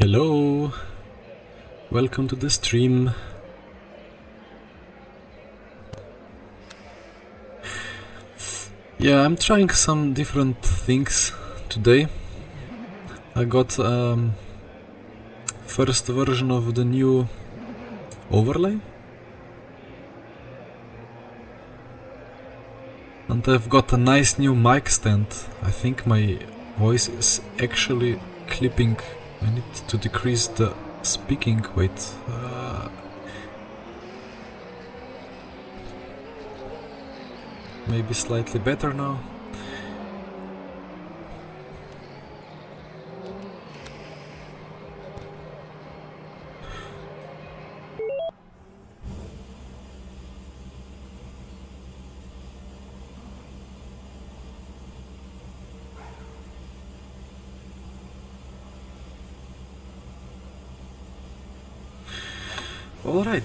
Hello, welcome to the stream. Yeah, I'm trying some different things today. I got first version of the new overlay, and I've got a nice new mic stand. I think my voice is actually clipping. I need to decrease the speaking. Wait. Maybe slightly better now. All right.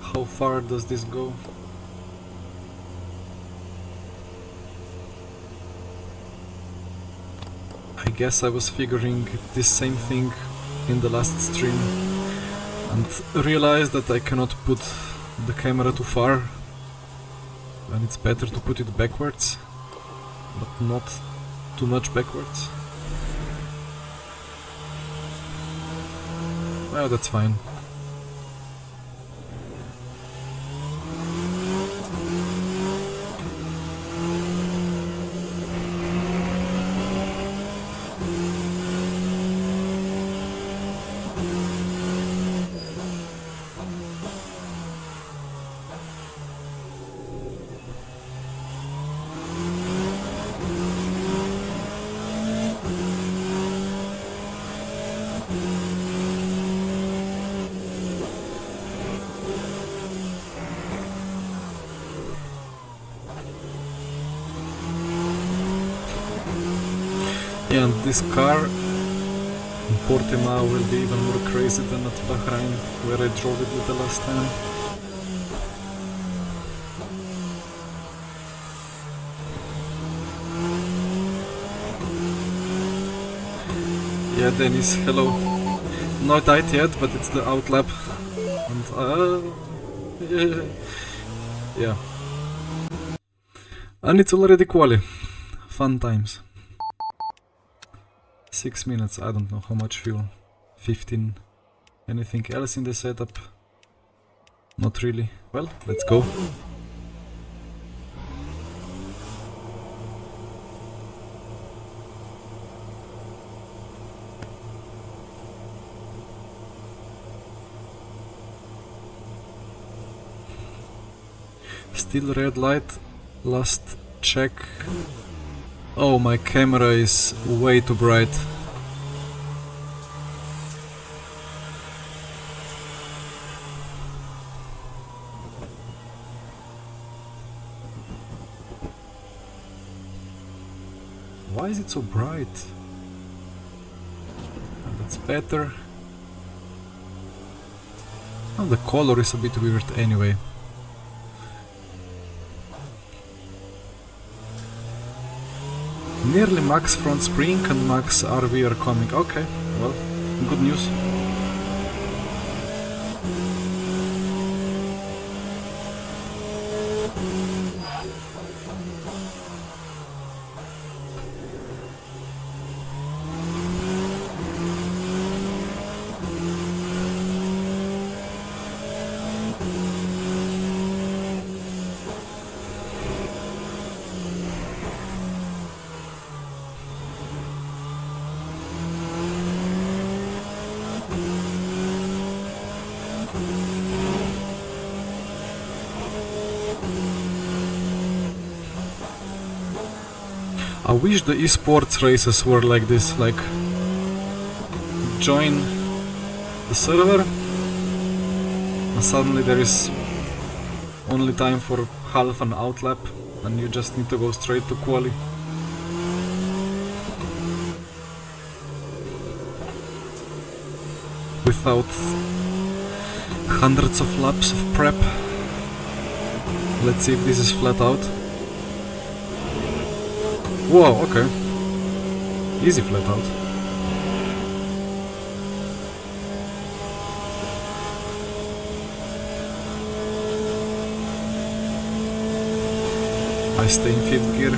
How far does this go? I guess I was figuring this same thing in the last stream and realized that I cannot put the camera too far and it's better to put it backwards, but not too much backwards. Well, that's fine. Yeah, and this car in Portimao will be even more crazy than at Bahrain, where I drove it with the last time. Yeah, Dennis, hello. Not died yet, but it's the outlap. And yeah. And it's already quali. Fun times. 6 minutes, I don't know how much fuel. 15. Anything else in the setup? Not really. Well, let's go. Still red light. Last check. Oh, my camera is way too bright. Why is it so bright? That's better. Oh, the color is a bit weird anyway. Nearly max front spring and max RV are coming. Okay, well, good news. I wish the esports races were like this, like join the server and suddenly there is only time for half an outlap and you just need to go straight to quali. Without hundreds of laps of prep. Let's see if this is flat out. Whoa, okay. Easy flat out. I stay in 5th gear.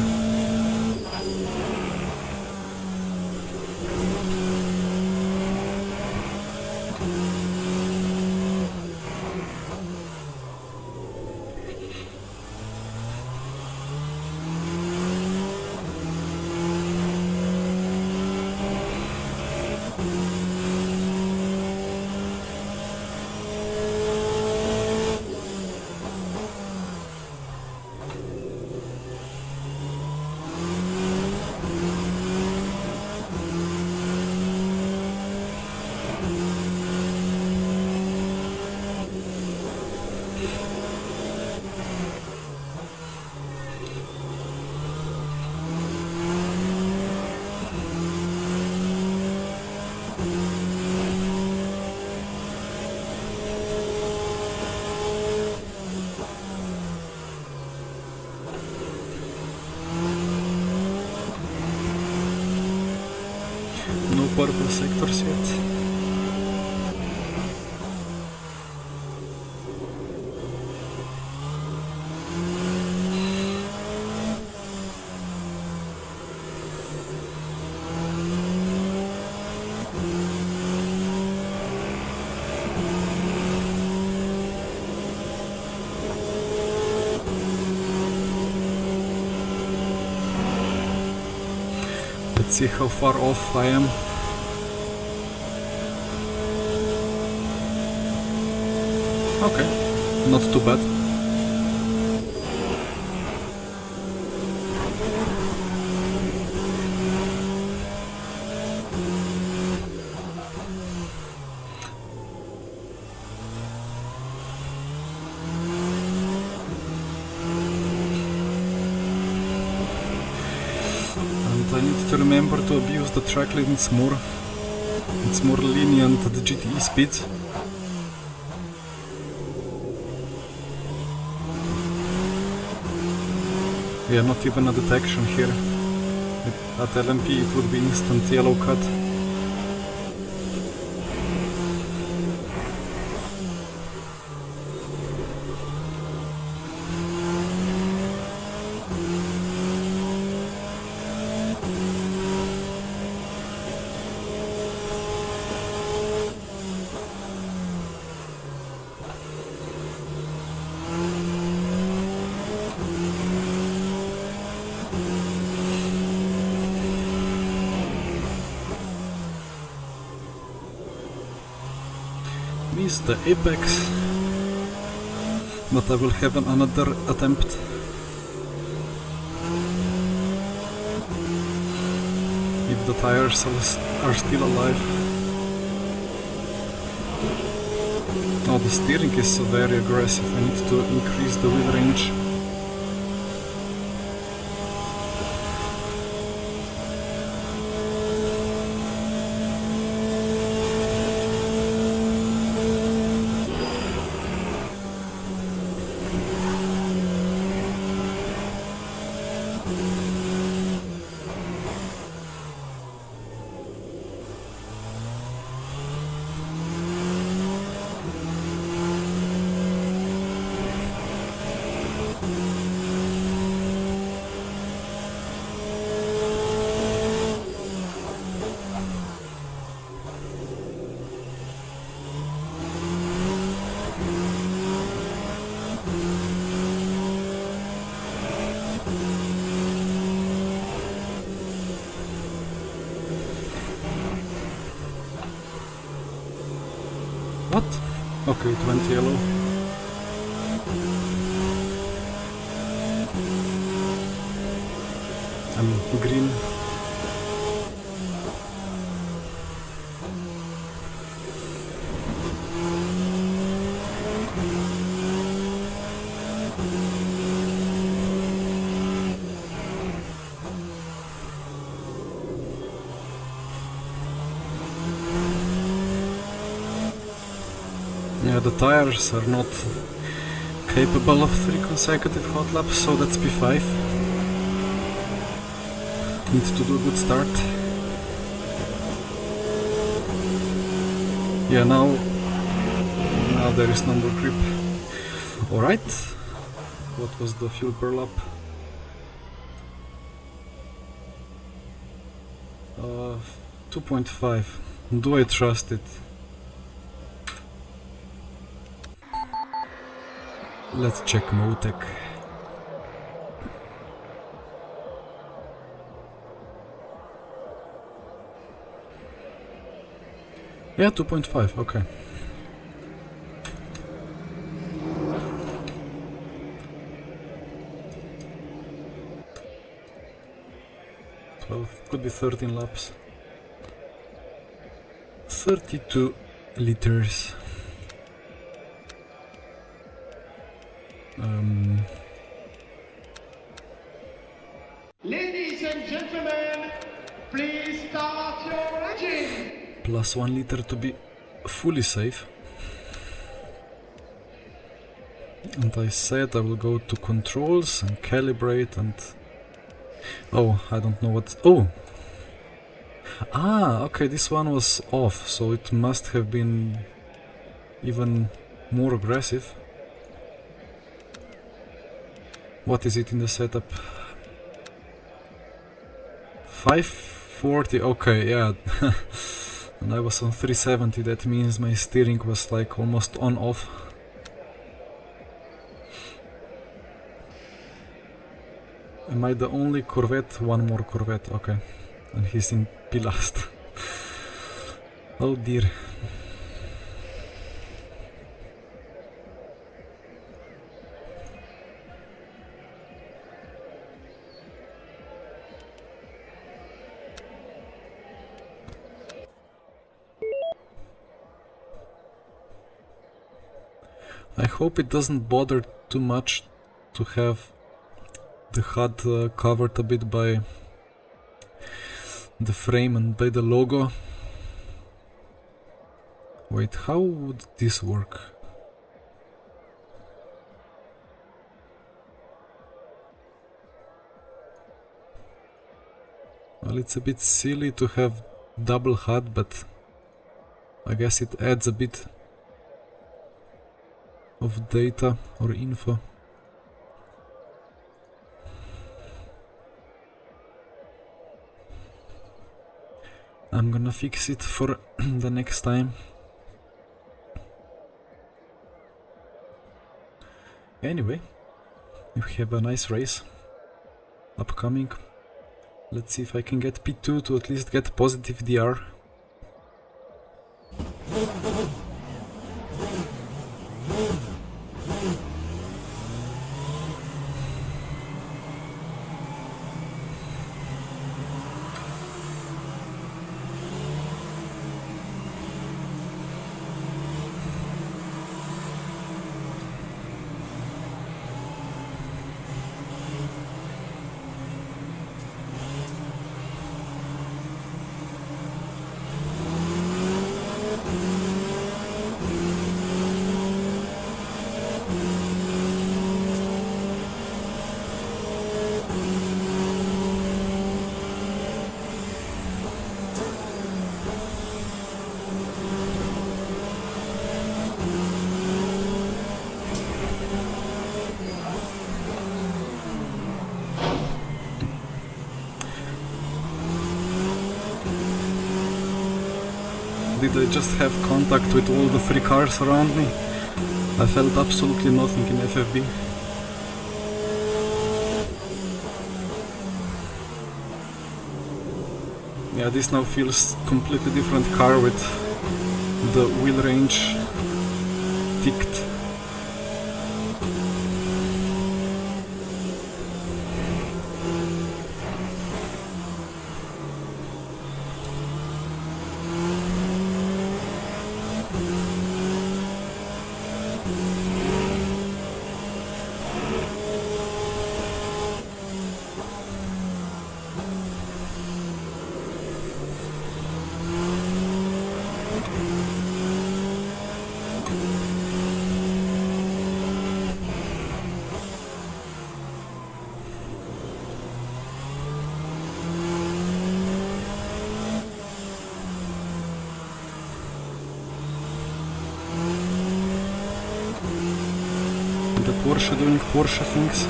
No purple sectors yet. Let's see how far off I am. Okay, not too bad. And I need to remember to abuse the track limits more. It's more lenient at the GTE speeds. Yeah, not even a detection here. At LMP it would be instant yellow cut. Missed the apex, but I will have another attempt. If the tires are still alive. Oh, the steering is very aggressive. I need to increase the wheel range. What? Okay, it went yellow. I'm green. Yeah, the tires are not capable of 3 consecutive hot laps, so that's P5. Need to do a good start. Yeah, now there is no more grip. Alright, what was the fuel per lap? 2.5. Do I trust it? Let's check Motec. Yeah, 2.5, okay. Could be 13 laps. 32 liters. Ladies and gentlemen, please start your engine. Plus 1 liter to be fully safe. And I said I will go to controls and calibrate and... Oh, I don't know what... Oh! Ah, okay, this one was off, so it must have been even more aggressive. What is it in the setup? 540, okay, yeah. And I was on 370, that means my steering was like almost on-off. Am I the only Corvette? One more Corvette, okay. And he's in P-last. Oh dear. I hope it doesn't bother too much to have the HUD covered a bit by the frame and by the logo. Wait, how would this work? Well, it's a bit silly to have double HUD, but I guess it adds a bit of data or info. I'm gonna fix it for the next time. Anyway, we have a nice race upcoming. Let's see if I can get P2 to at least get positive DR. Did I just have contact with all the 3 cars around me? I felt absolutely nothing in FFB. Yeah, this now feels completely different car with the wheel range ticked. Porsche doing Porsche things.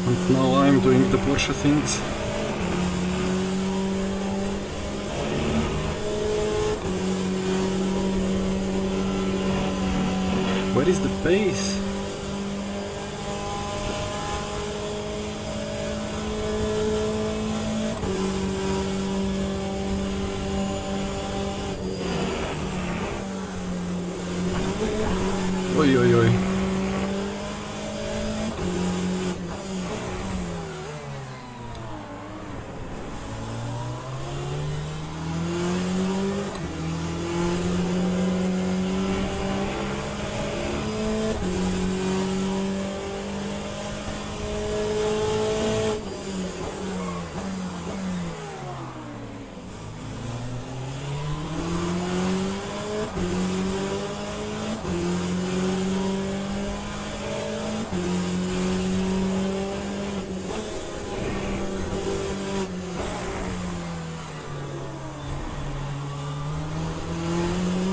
And now I'm doing the Porsche things. Where is the pace? Oi, oi, oi.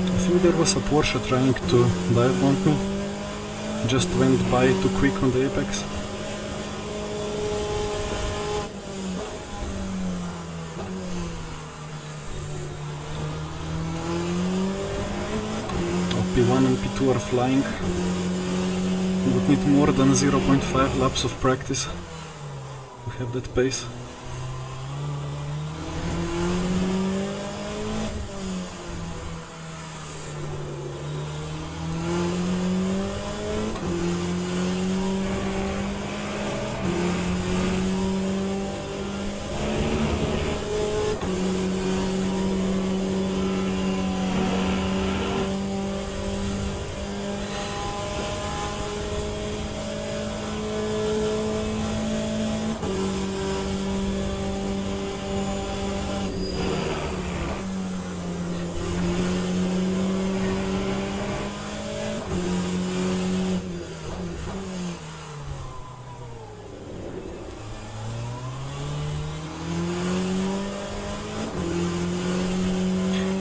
I think there was a Porsche trying to dive bomb me. Just went by too quick on the apex. P1 and P2 are flying. Would need more than 0.5 laps of practice to have that pace.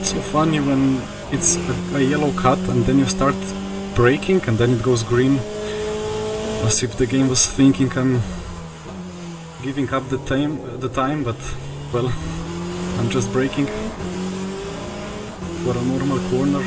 So funny when it's a yellow cut and then you start braking and then it goes green, as if the game was thinking I'm giving up the time, but well, I'm just braking for a normal corner.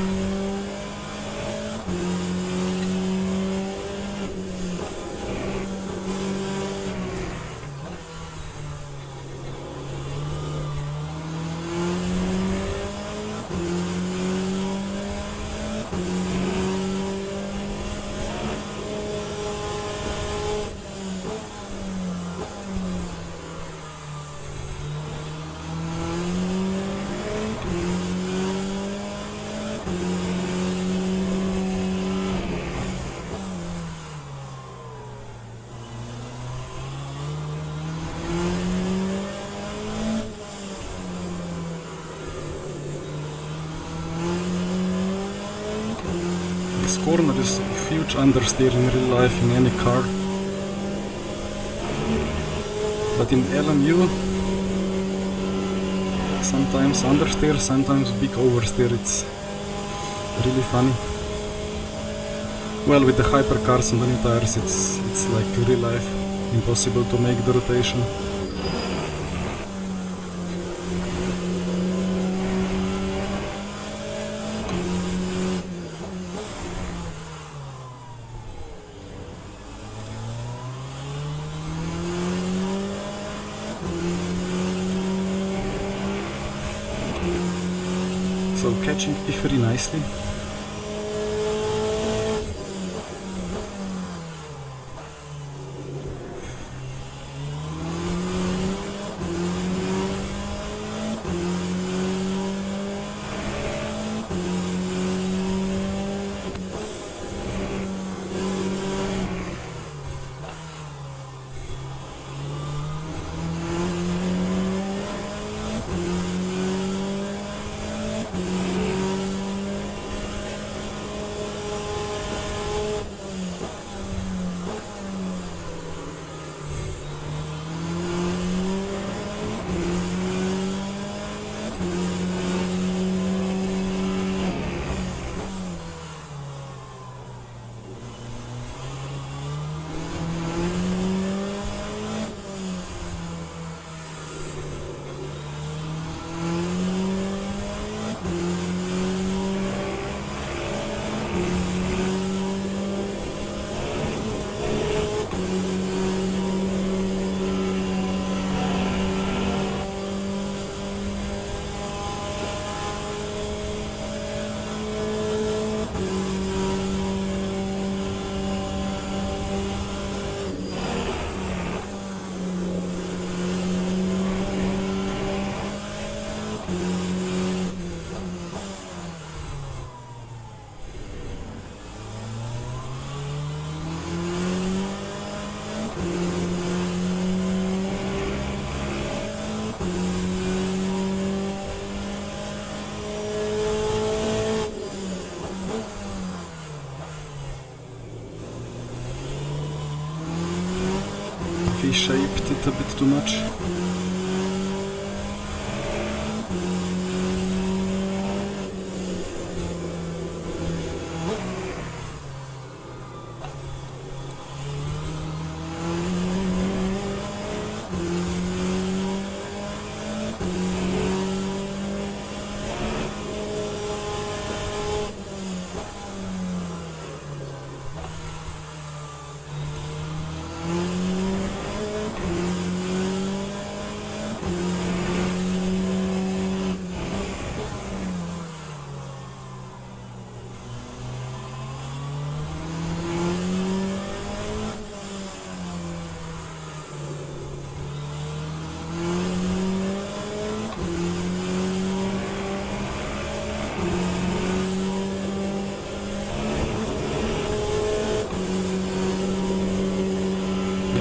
corner is huge understeer in real life in any car. But in LMU, sometimes understeer, sometimes big oversteer. It's really funny. Well, with the hypercars and the new tires, it's like real life, impossible to make the rotation. So catching it very nicely. V-shaped it a bit too much.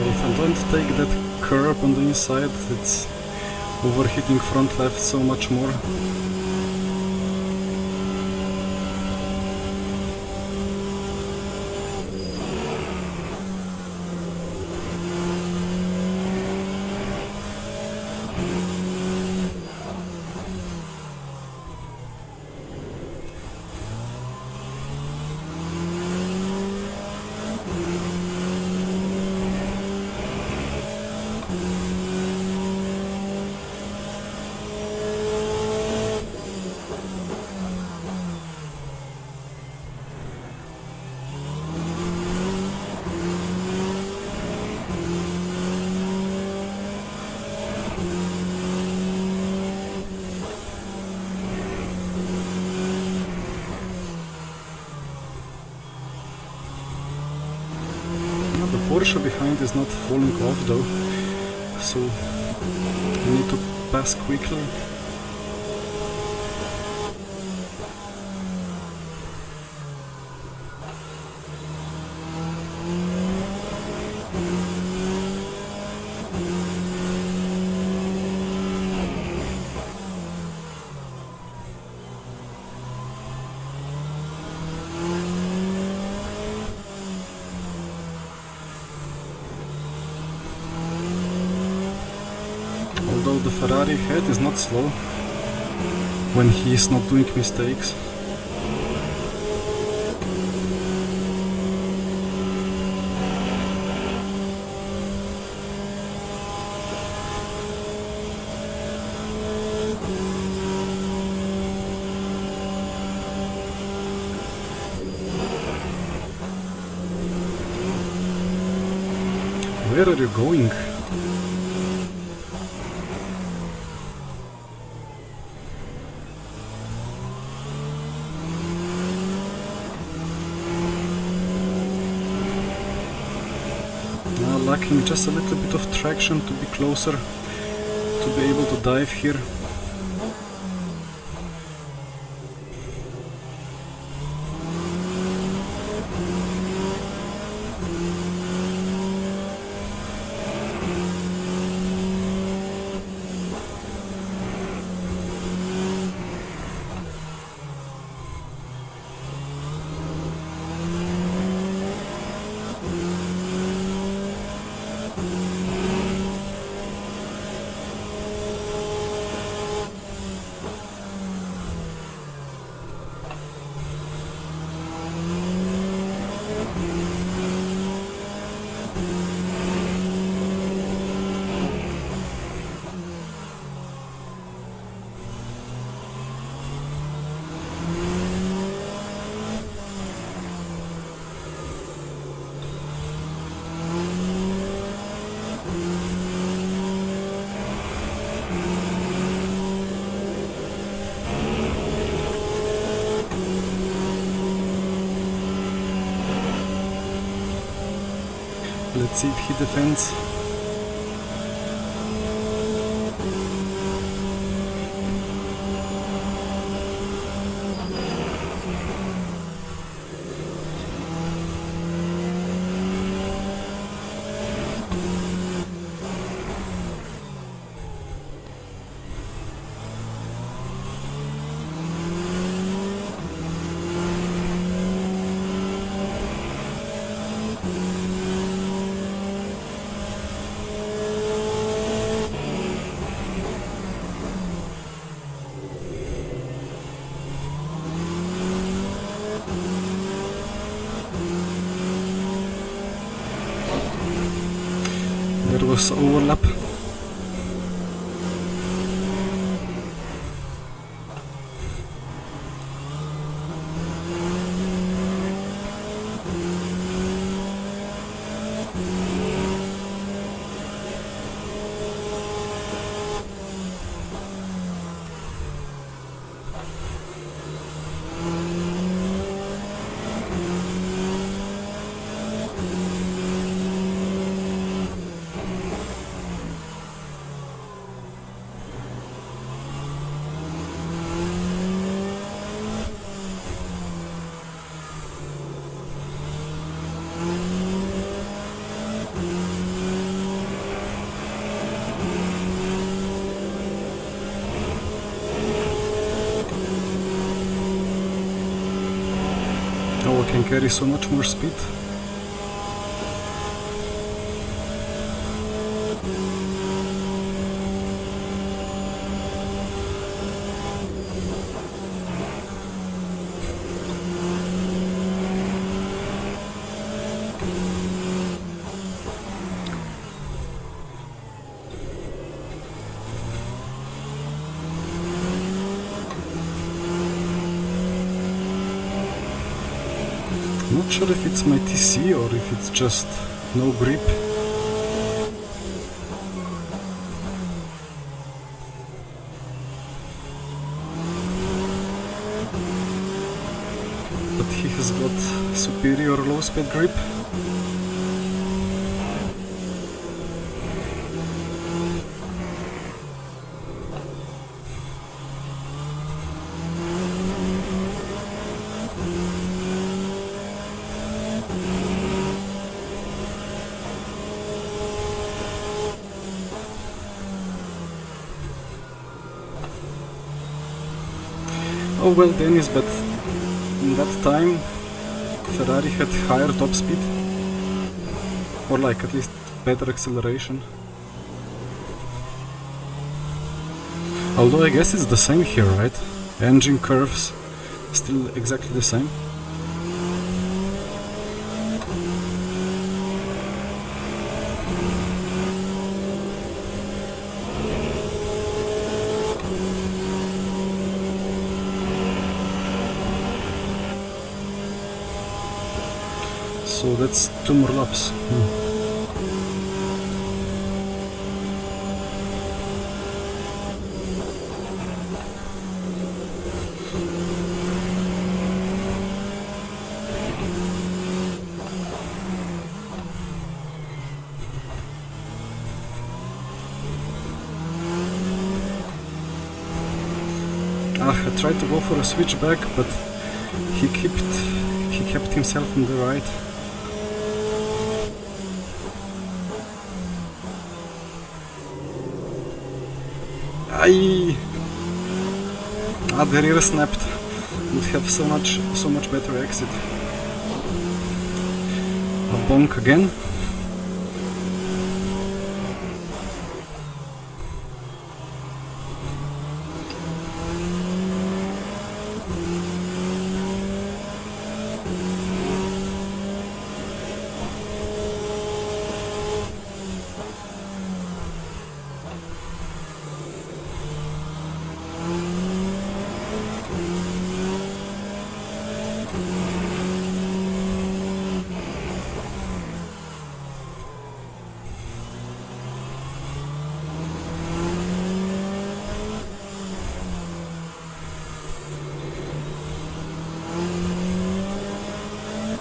If I don't take that curb on the inside, it's overheating front left so much more. The Porsche behind is not falling off though, so I need to pass quickly. although the Ferrari head is not slow when he is not doing mistakes. Where are you going? Lacking just a little bit of traction to be closer, to be able to dive here. Let's see if he defends. There was overlap. Oh, I can carry so much more speed. Not sure if it's my TC or if it's just no grip. But he has got superior low speed grip. Oh well, Dennis, but in that time Ferrari had higher top speed, or like at least better acceleration. Although I guess it's the same here, right? Engine curves still exactly the same. So that's 2 more laps. I tried to go for a switchback, but he kept himself on the right. The rear snapped. Would have so much better exit. A bonk again.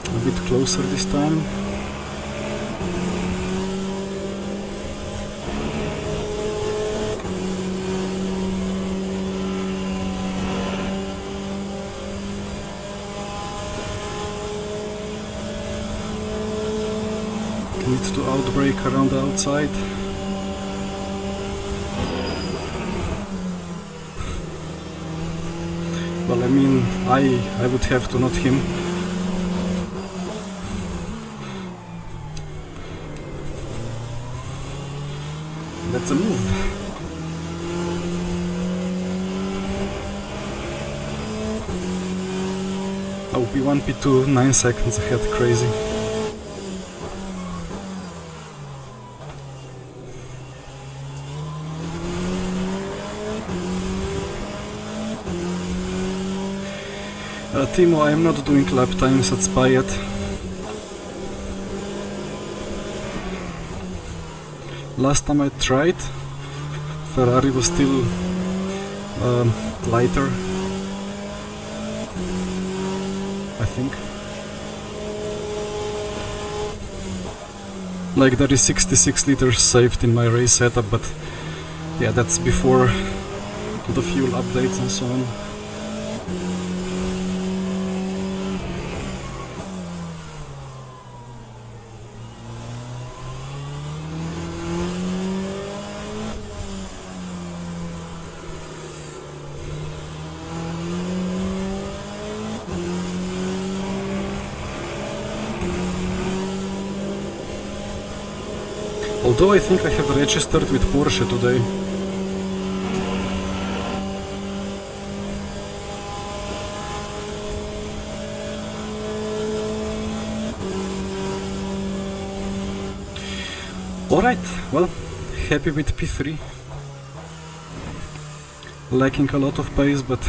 A bit closer this time. Need to outbrake around the outside. Well, I mean, I would have to, not him. That's a move. Oh, P1, P2, 9 seconds ahead, crazy. Timo, I am not doing lap times at Spa yet. Last time I tried, Ferrari was still lighter, I think. Like there is 66 liters saved in my race setup, but yeah, that's before the fuel updates and so on. Although I think I have registered with Porsche today. Alright, well, happy with P3. Lacking a lot of pace, but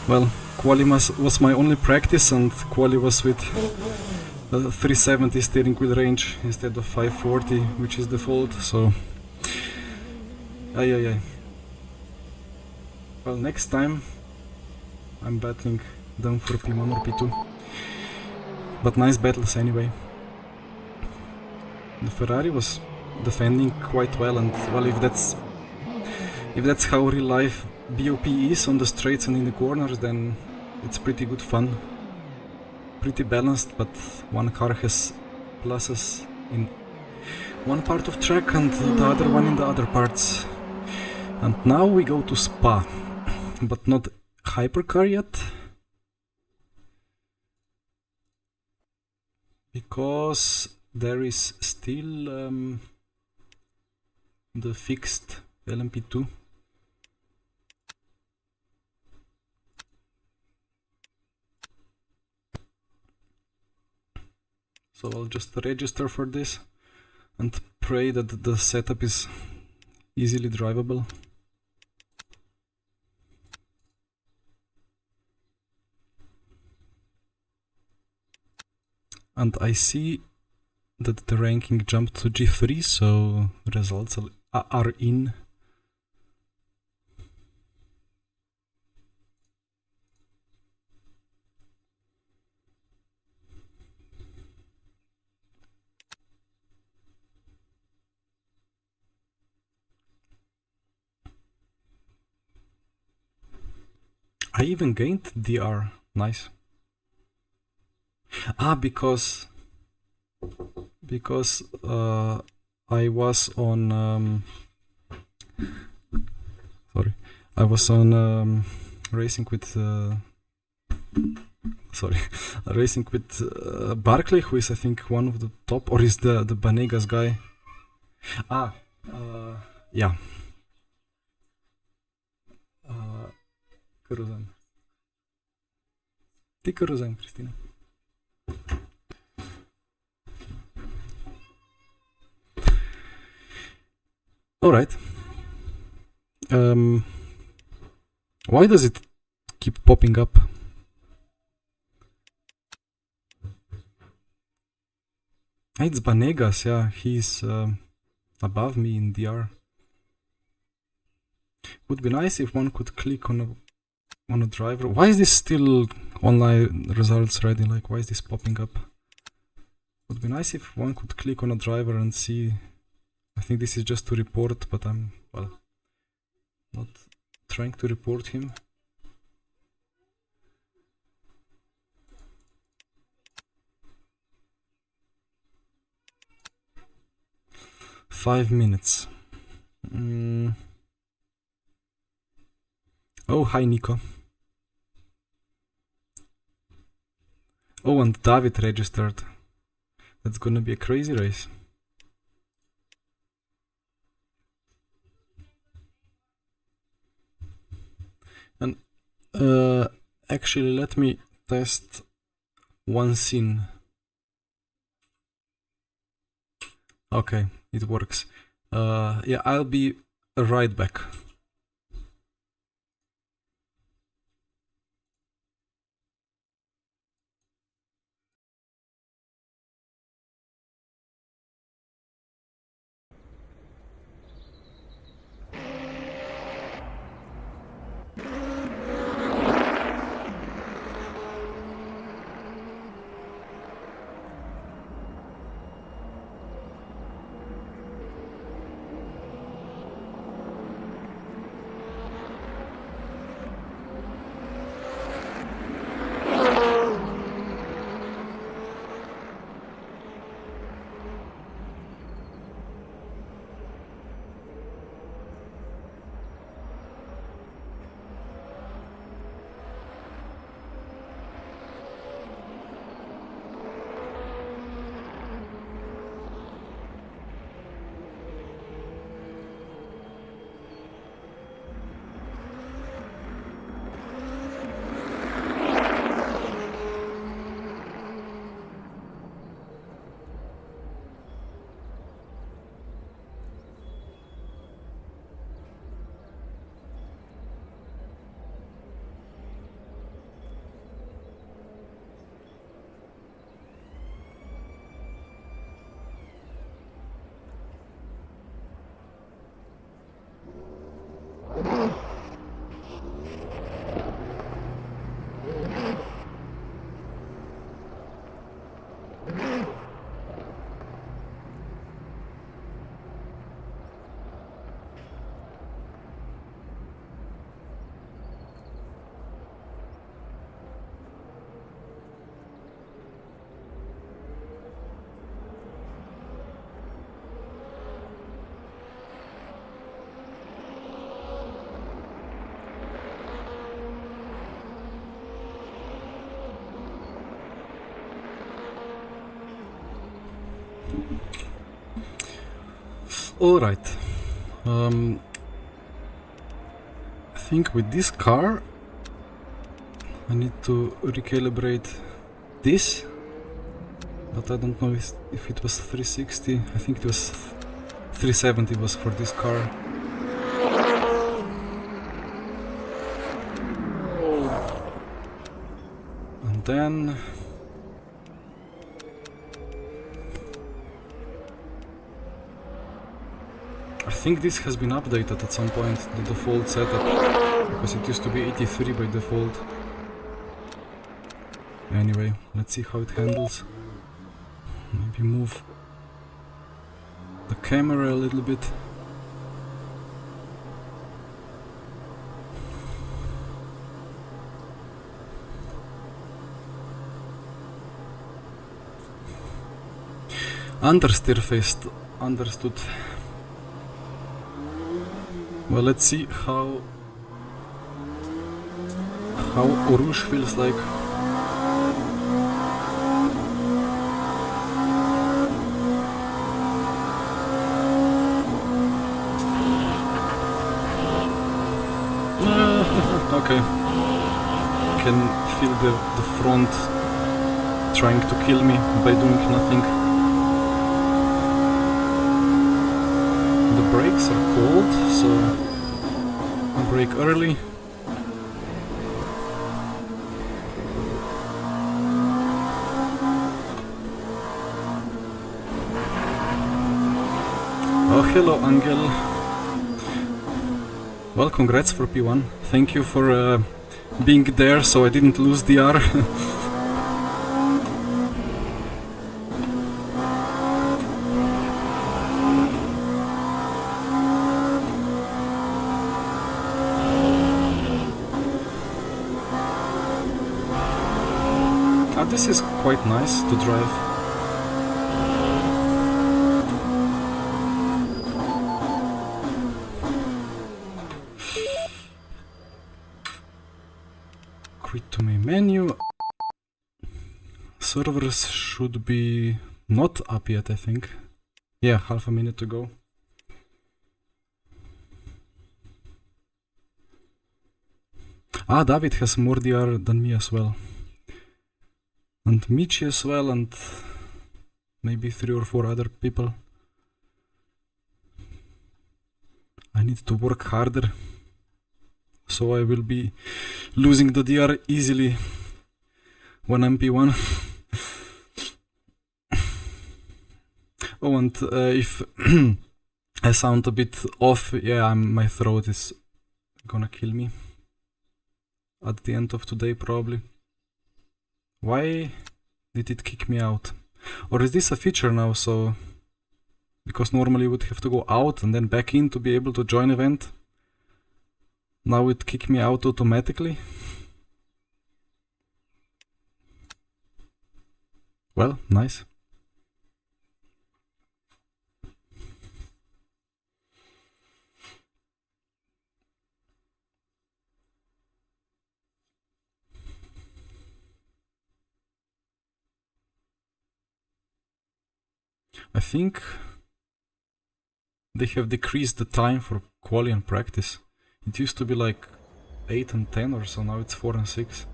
well, quali was my only practice, and quali was with 370 steering wheel range instead of 540, which is default, so well, next time I'm battling them for P1 or P2, but nice battles anyway. The Ferrari was defending quite well, and well, if that's how real life BOP is on the straights and in the corners, then it's pretty good fun. Pretty balanced, but one car has pluses in one part of track and the other one in the other parts. And now we go to Spa, but not hypercar yet, because there is still the fixed LMP2 So I'll just register for this and pray that the setup is easily drivable. And I see that the ranking jumped to G3, so results are in. I even gained DR. Nice. Ah, because I was on sorry, I was on racing with racing with Barclay, who is I think one of the top, or is the Banegas guy. Yeah. Căruzan. Ти Căruzan, Cristina. Alright. Why does it keep popping up? It's Banegas, yeah, he's above me in DR. Would be nice if one could click on a driver. Why is this still online results ready? Like, why is this popping up? Would be nice if one could click on a driver and see. I think this is just to report, but I'm, well, not trying to report him. Five minutes. Oh, hi Nico. Oh, and David registered. That's gonna be a crazy race. And actually, let me test one scene. Okay, it works. Yeah, I'll be right back. Alright. I think with this car I need to recalibrate this but I don't know if it was 360. I think it was 370 was for this car. And then I think this has been updated at some point, the default setup, because it used to be 83 by default. Anyway, let's see how it handles. Maybe move the camera a little bit. Understeer-faced, understood. Well, let's see how Rouge feels like. Okay. Can feel the front trying to kill me by doing nothing. The brakes are cold, so I brake early. Oh, hello, Angel. Well, congrats for P1. Thank you for being there so I didn't lose the R. This is quite nice to drive. Quit to my menu. Servers should be not up yet, I think. Yeah, half a minute to go. Ah, David has more DR than me as well. And Michi as well, and maybe 3 or 4 other people. I need to work harder, so I will be losing the DR easily when I'm P1. Oh, and if I sound a bit off, yeah, my throat is gonna kill me at the end of today probably. Why did it kick me out? Or is this a feature now, so... Because normally you would have to go out and then back in to be able to join event. Now it kicked me out automatically. Well, nice. I think they have decreased the time for quali and practice. It used to be like 8 and 10 or so, now it's 4 and 6,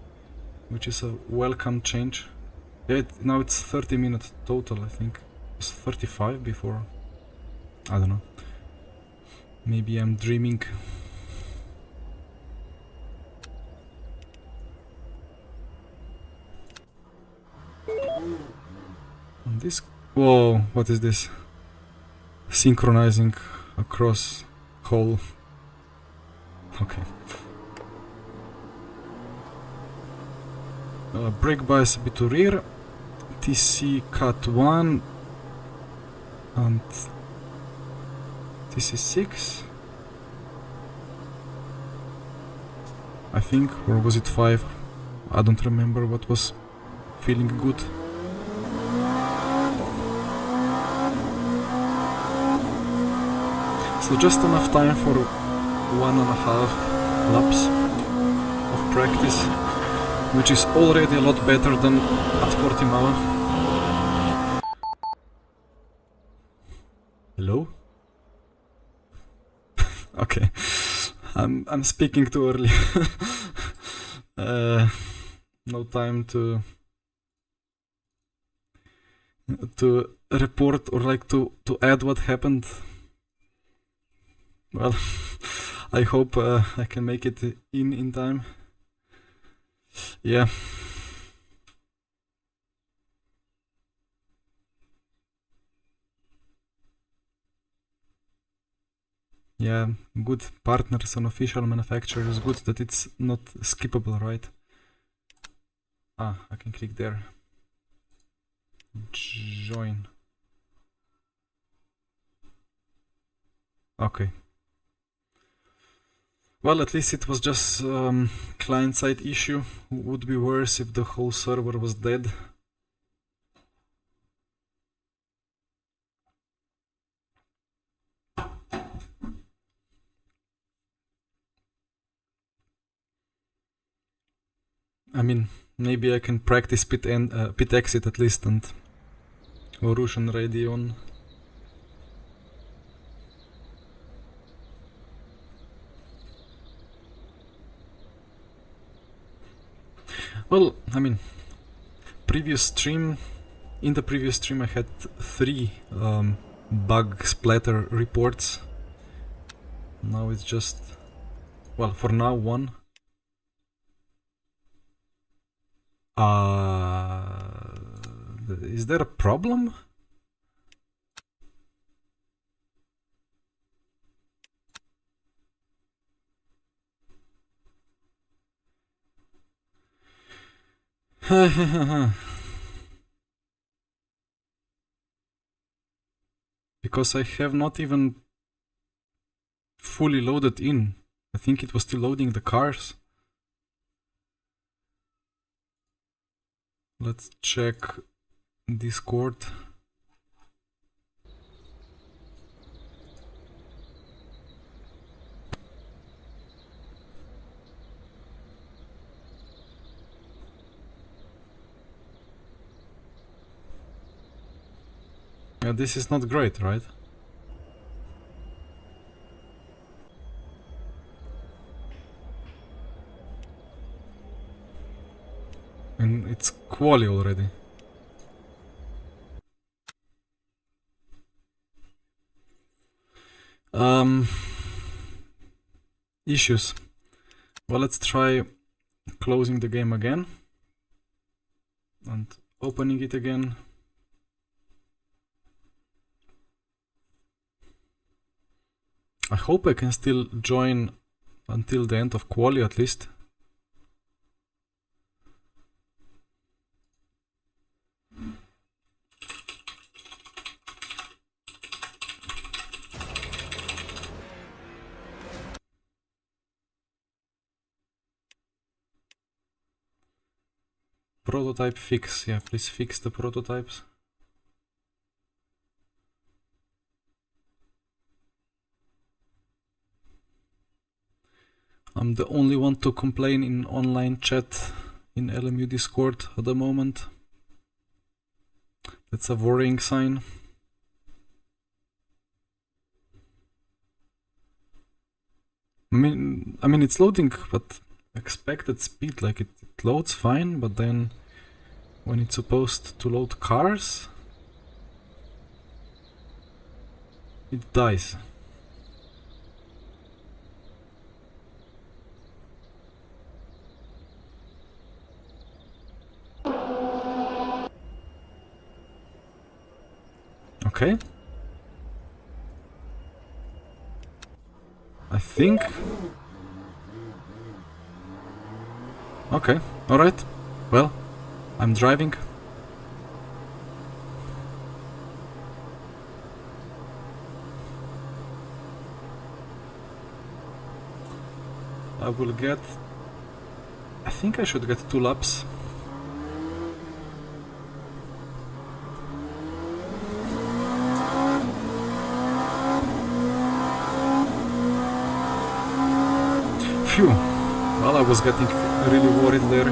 which is a welcome change. Yeah, now it's 30 minutes total, I think. It was 35 before. I don't know. Maybe I'm dreaming. And this... Whoa, what is this? Synchronizing across whole... Okay. Brake bias a bit to rear. TC cut 1 and TC 6, I think, or was it 5? I don't remember what was feeling good. So just enough time for 1.5 laps of practice, which is already a lot better than at Portimao. Hello? Okay, I'm speaking too early. No time to to report or like to add what happened. Well, I hope I can make it in time. Yeah. Yeah, good partners and official manufacturers. Good that it's not skippable, right? Ah, I can click there. Join. Okay. Well, at least it was just client-side issue. Would be worse if the whole server was dead. I mean, maybe I can practice pit exit at least and Russian radio on. Well, I mean, in the previous stream I had 3 bug splatter reports. Now it's just, well, for now 1. Is there a problem? Because I have not even fully loaded in. I think it was still loading the cars. Let's check Discord. Yeah, this is not great, right? And it's quali already. Issues. Well, let's try closing the game again and opening it again. I hope I can still join until the end of quali at least. Prototype fix. Yeah, please fix the prototypes. I'm the only one to complain in online chat in LMU Discord at the moment. That's a worrying sign. I mean it's loading but expected speed, like it loads fine, but then when it's supposed to load cars, it dies. Okay. I think. Okay, alright. Well, I'm driving. I will get... I think I should get 2 laps. Phew. Well, I was getting really worried there.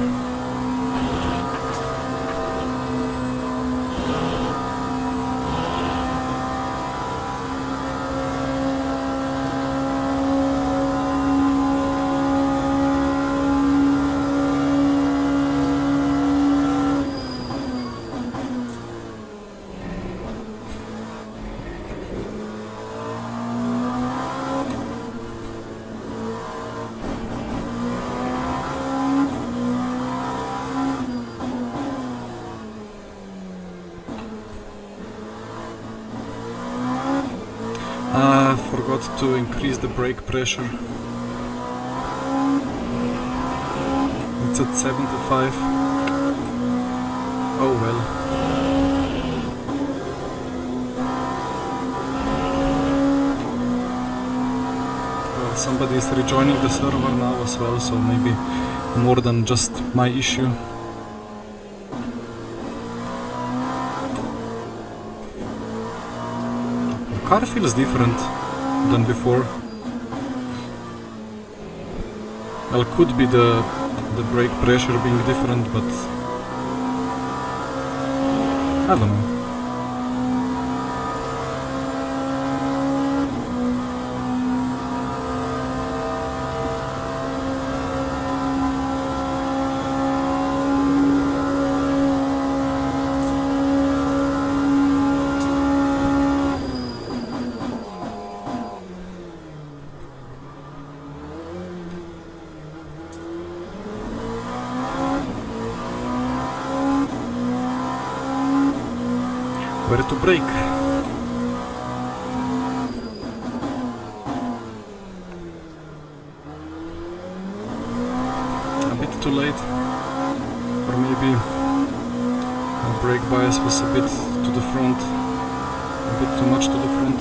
I forgot to increase the brake pressure. It's at 75. Oh well. Well, somebody is rejoining the server now as well, so maybe more than just my issue. The car feels different than before. Well, could be the brake pressure being different, but I don't know. Where to brake? A bit too late, or maybe my brake bias was a bit to the front, a bit too much to the front.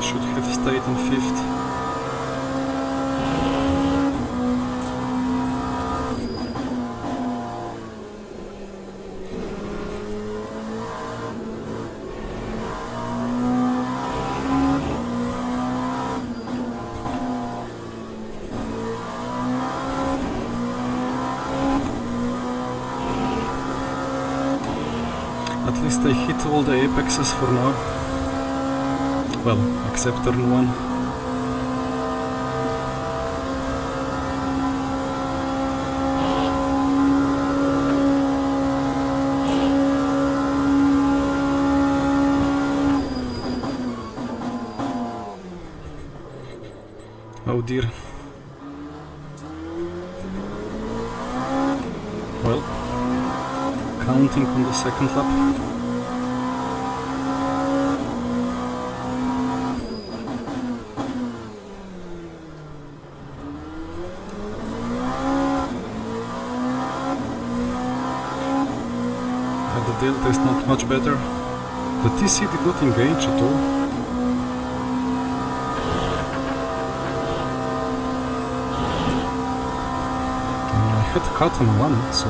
Should have stayed in fifth. At least I hit all the apexes for now. Well, except turn 1. Oh dear. Well, counting on the second lap. The delta is not much better. The TC did not engage at all. I had cut on 1, so...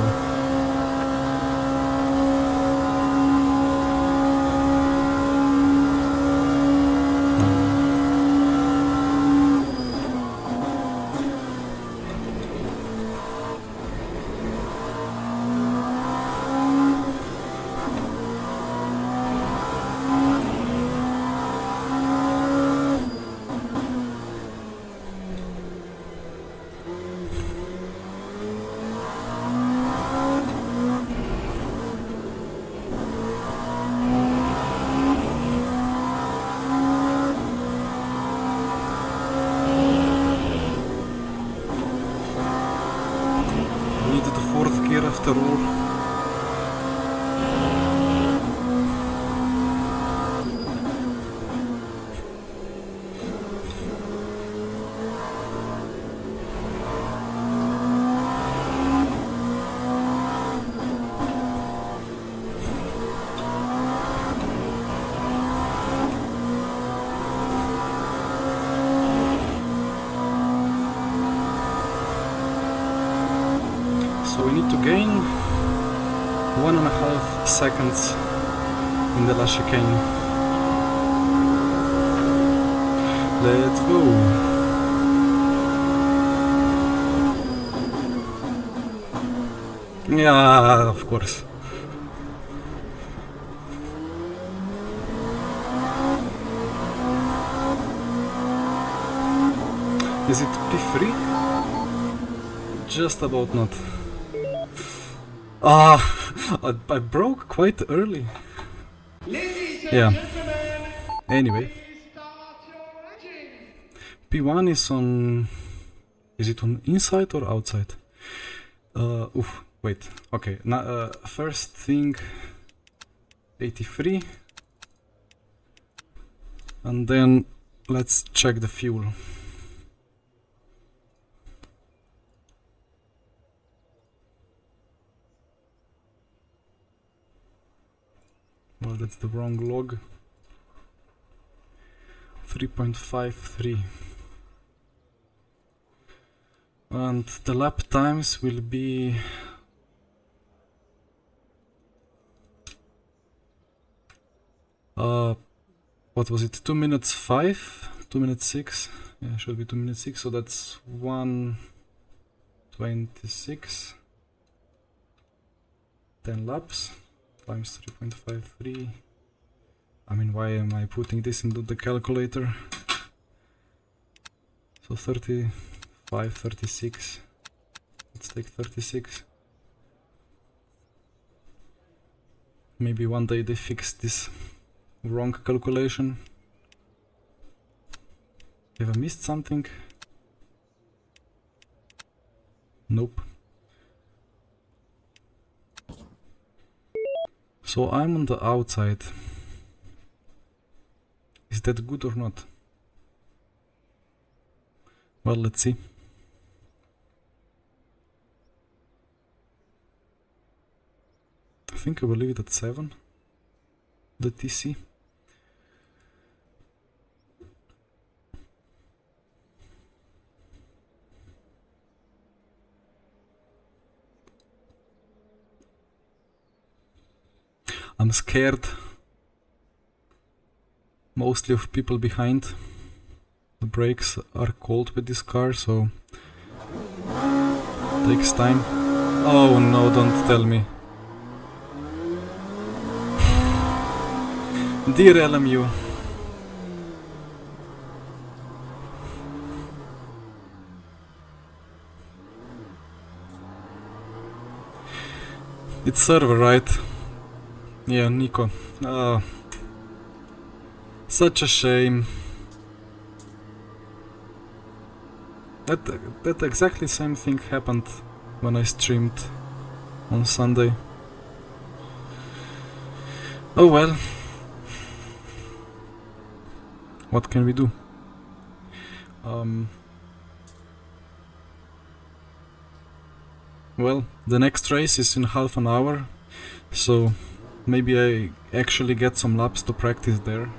Needed the 4th gear after all. So we need to gain 1.5 seconds in the last chicane. Let's go! Yeah, of course. Is it P3? Just about not. Ah, I broke quite early. Ladies and Yeah. gentlemen, Anyway, please start your engines. P1 is on... Is it on inside or outside? Wait. Okay. Now, first thing, 83. And then let's check the fuel. Well, that's the wrong log. 3.53. And the lap times will be... what was it? 2 minutes 5? 2 minutes 6? Yeah, should be 2 minutes 6, so that's 1:26. 10 laps times 3.53. I mean, why am I putting this into the calculator? So 35, 36. Let's take 36. Maybe one day they fix this wrong calculation. Have I missed something? Nope. So I'm on the outside. Is that good or not? Well, let's see. I think I will leave it at 7. The TC. I'm scared mostly of people behind. The brakes are cold with this car, so takes time. Oh no, don't tell me. Dear LMU. It's server, right? Yeah, Nico. Such a shame. That exactly same thing happened when I streamed on Sunday. Oh well. What can we do? Well, the next race is in half an hour, so maybe I actually get some laps to practice there.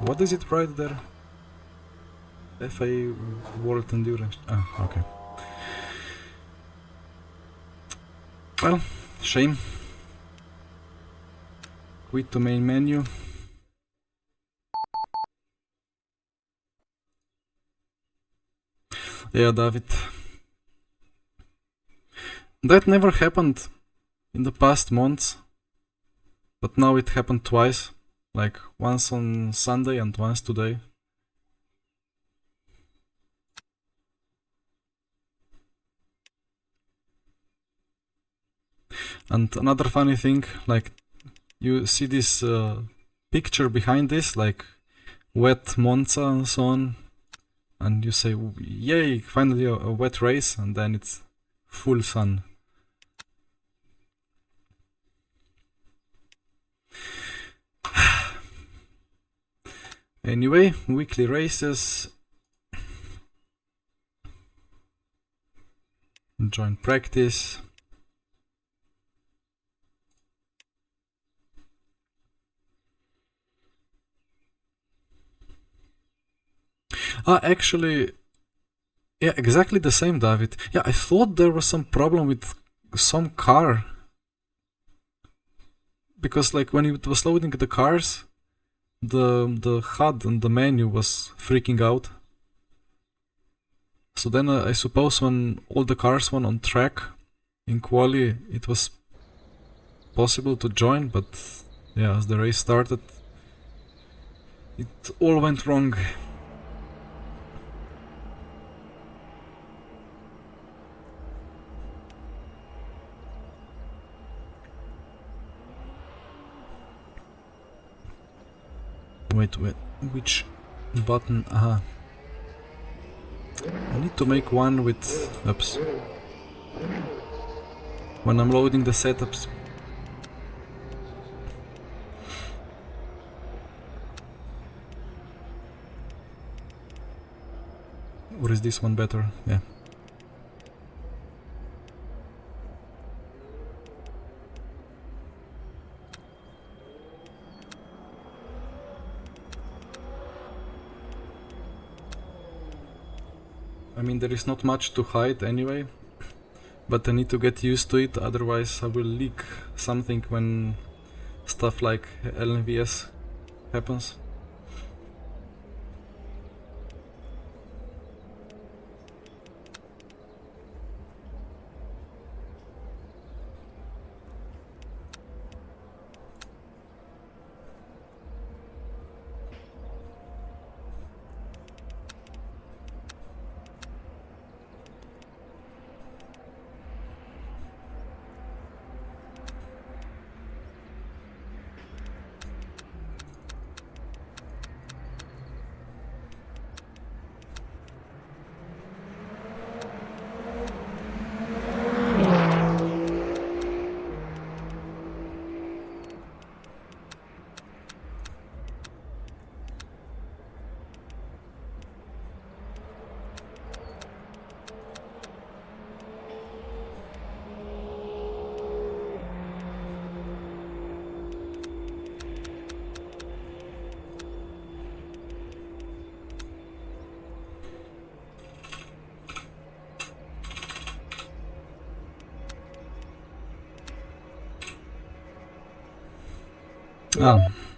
What is it right there? FA World Endurance. Ah, okay. Well, shame. Quit to main menu. Yeah, David. That never happened in the past months, but now it happened twice. Like once on Sunday and once today. And another funny thing, like you see this picture behind this, like wet Monza and so on, and you say, yay, finally a wet race, and then it's full sun. Anyway, weekly races. Join practice. Actually, yeah, exactly the same, David. Yeah, I thought there was some problem with some car. Because like when it was loading the cars, the HUD and the menu was freaking out. So then I suppose when all the cars went on track in quali, it was possible to join, but yeah, as the race started, it all went wrong. Wait, which button? Aha. I need to make one with... Oops. When I'm loading the setups. Or is this one better? Yeah. I mean, there is not much to hide anyway, but I need to get used to it, otherwise I will leak something when stuff like LNVS happens.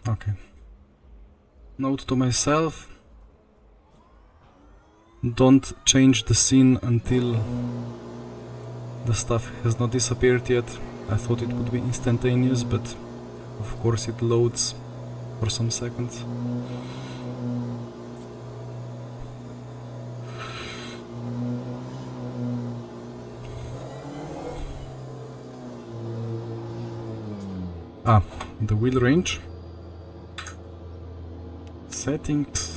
Okay. Note to myself: don't change the scene until the stuff has not disappeared yet. I thought it would be instantaneous, but of course it loads for some seconds. The wheel range. Settings.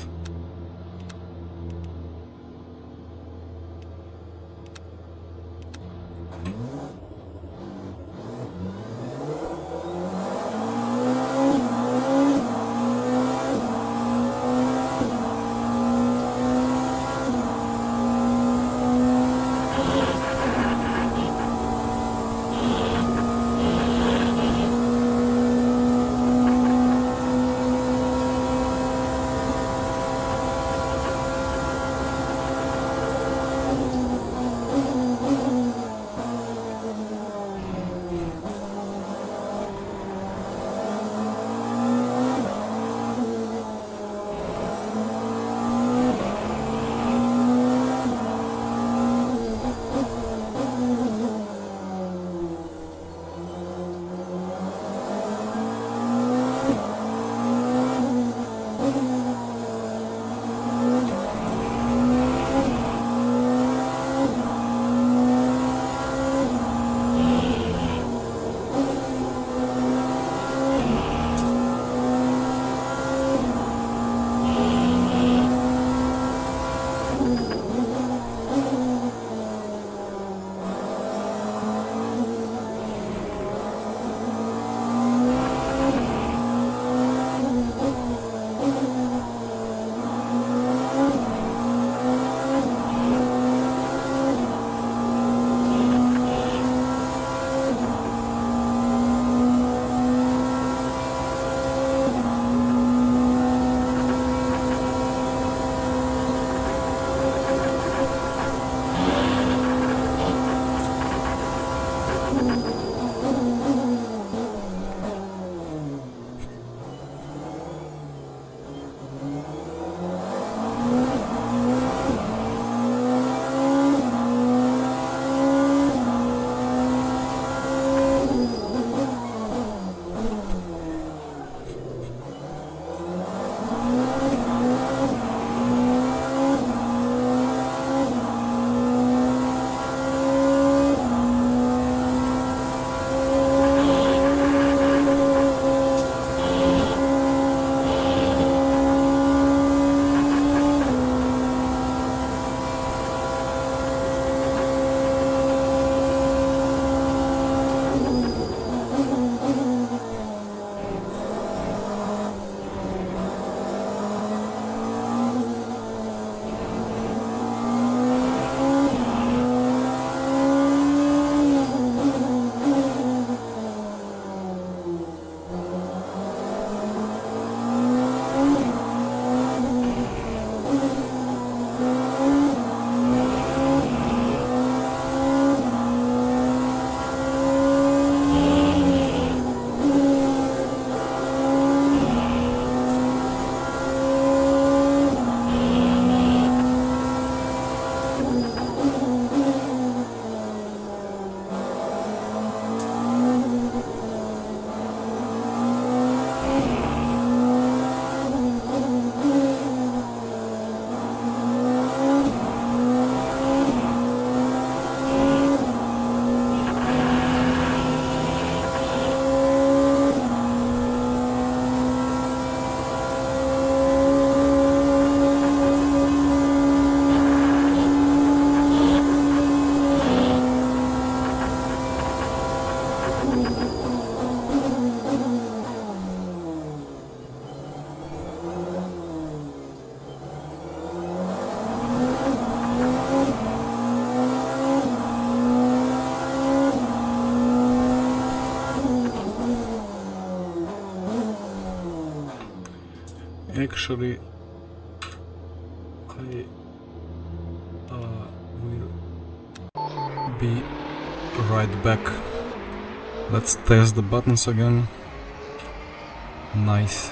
Actually, I will be right back. Let's test the buttons again. Nice.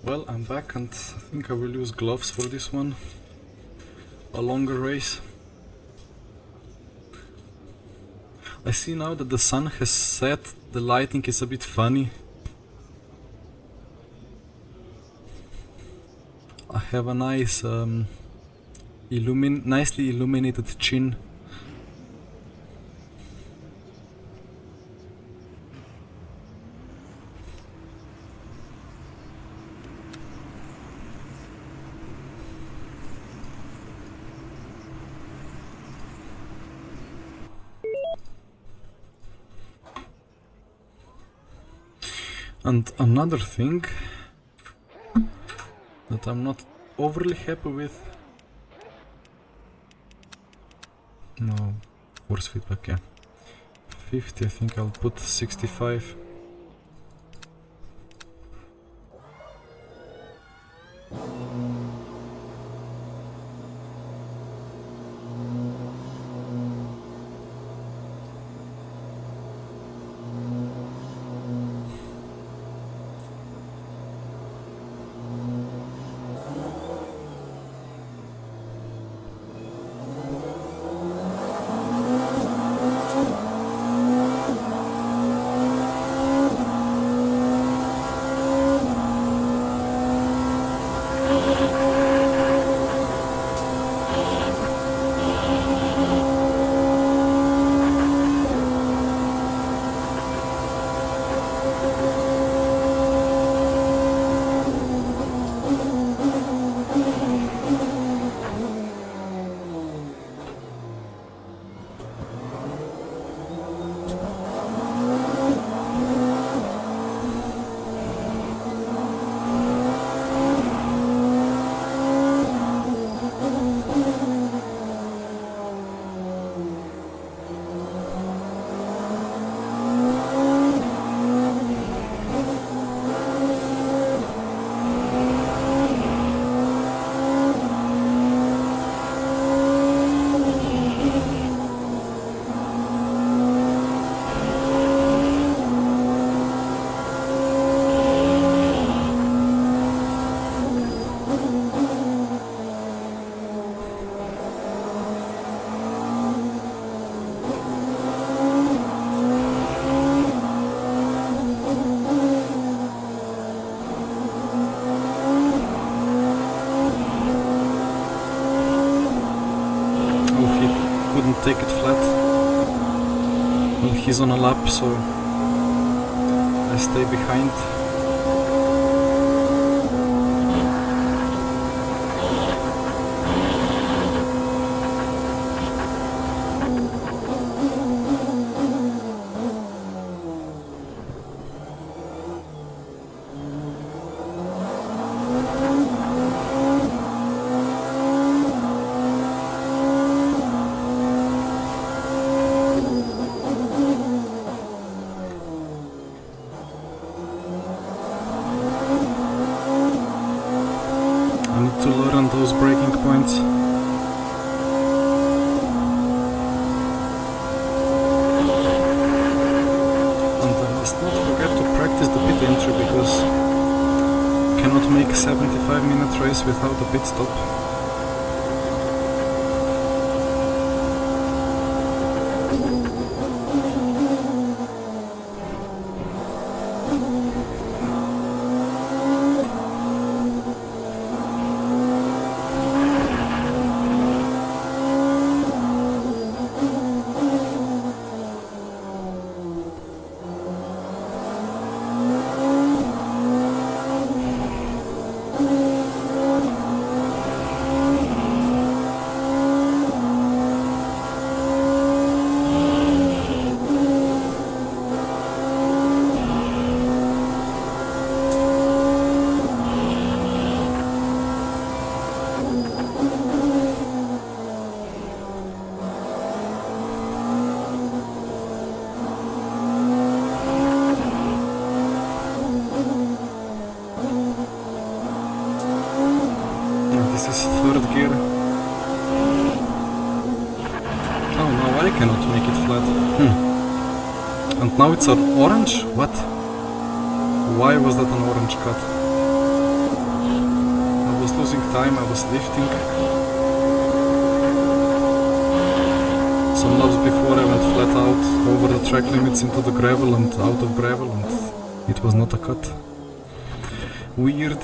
Well, I'm back and I think I will use gloves for this one. A longer race. I see now that the sun has set, the lighting is a bit funny. I have a nice nicely illuminated chin. And another thing that I'm not overly happy with. No, force feedback, yeah. 50, I think I'll put 65. he's on a lap, so I stay behind. To learn those braking points. And I must not forget to practice the pit entry, because you cannot make a 75-minute race without a pit stop. This is third gear. Oh, now I cannot make it flat. And now it's an orange? What? Why was that an orange cut? I was losing time, I was lifting. Some laps before I went flat out over the track limits into the gravel and out of gravel, and it was not a cut. Weird.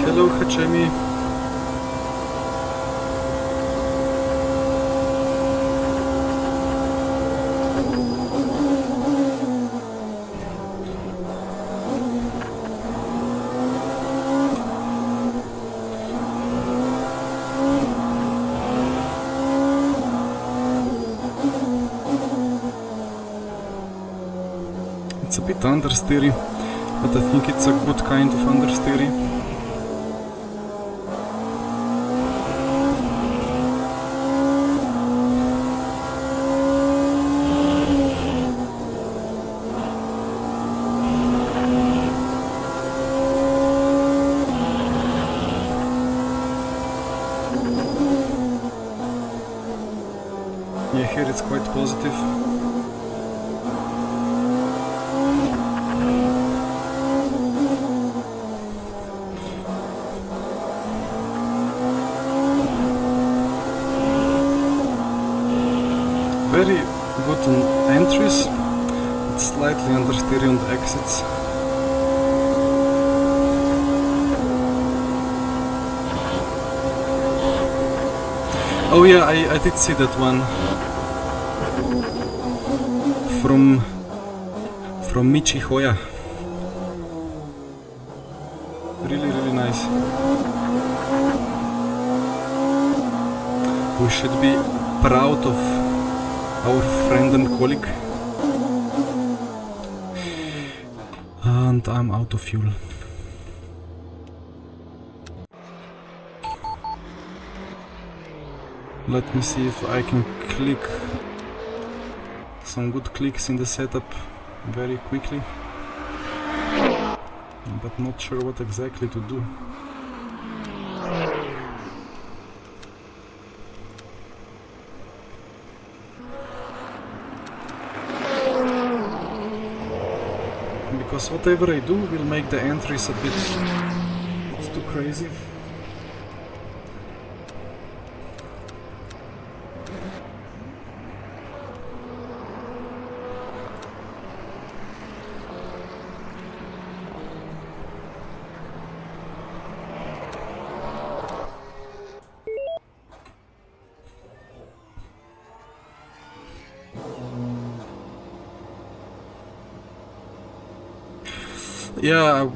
Hello, Hachemi. It's a bit understeery, but I think it's a good kind of understeery. Yeah, here it's quite positive. Very good on entries, it's slightly understeery on the exits. Oh yeah, I did see that one from Michi Hoya. Really nice. We should be proud of our friend and colleague. And I'm out of fuel. Let me see if I can click some good clicks in the setup very quickly, but not sure what exactly to do. because whatever I do will make the entries a bit too crazy. Yeah,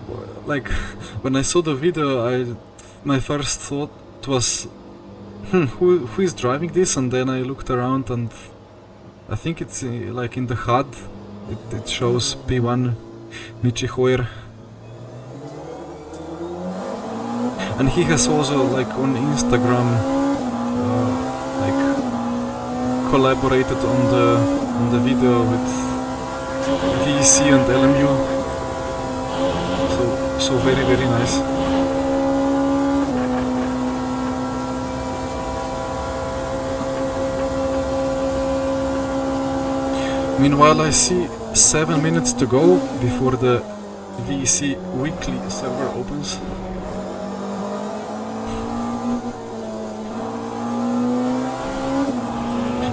like when I saw the video, my first thought was, who is driving this? And then I looked around, and I think it's like in the HUD, it shows P1 Michi Hoyer, and he has also like on Instagram like collaborated on the video with WEC and LMU. So very, very nice. Meanwhile, I see 7 minutes to go before the WEC weekly server opens.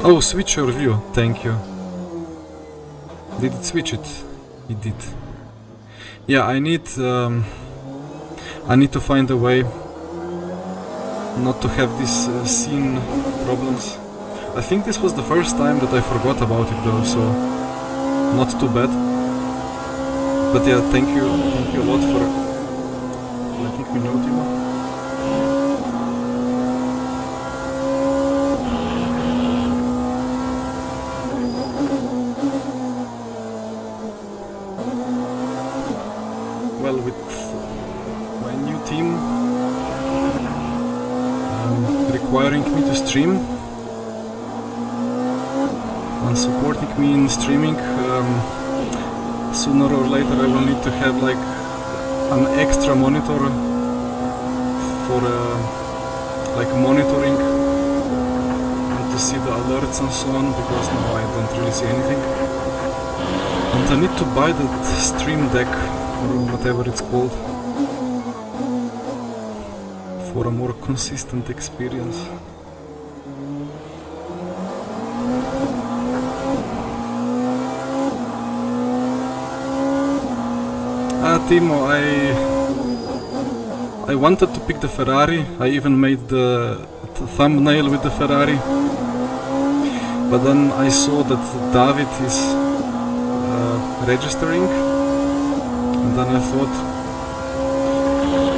Oh, switch your view, thank you. Did it switch it? It did. Yeah, I need to find a way not to have these scene problems. I think this was the first time that I forgot about it though, so not too bad. But yeah, thank you a lot for letting me know, Timo. Well, with my new team requiring me to stream and supporting me in streaming, sooner or later I will need to have like an extra monitor for like monitoring and to see the alerts and so on, because now I don't really see anything. And I need to buy that stream deck, or whatever it's called, for a more consistent experience. Timo, I wanted to pick the Ferrari. I even made the thumbnail with the Ferrari, but then I saw that David is registering, and then I thought,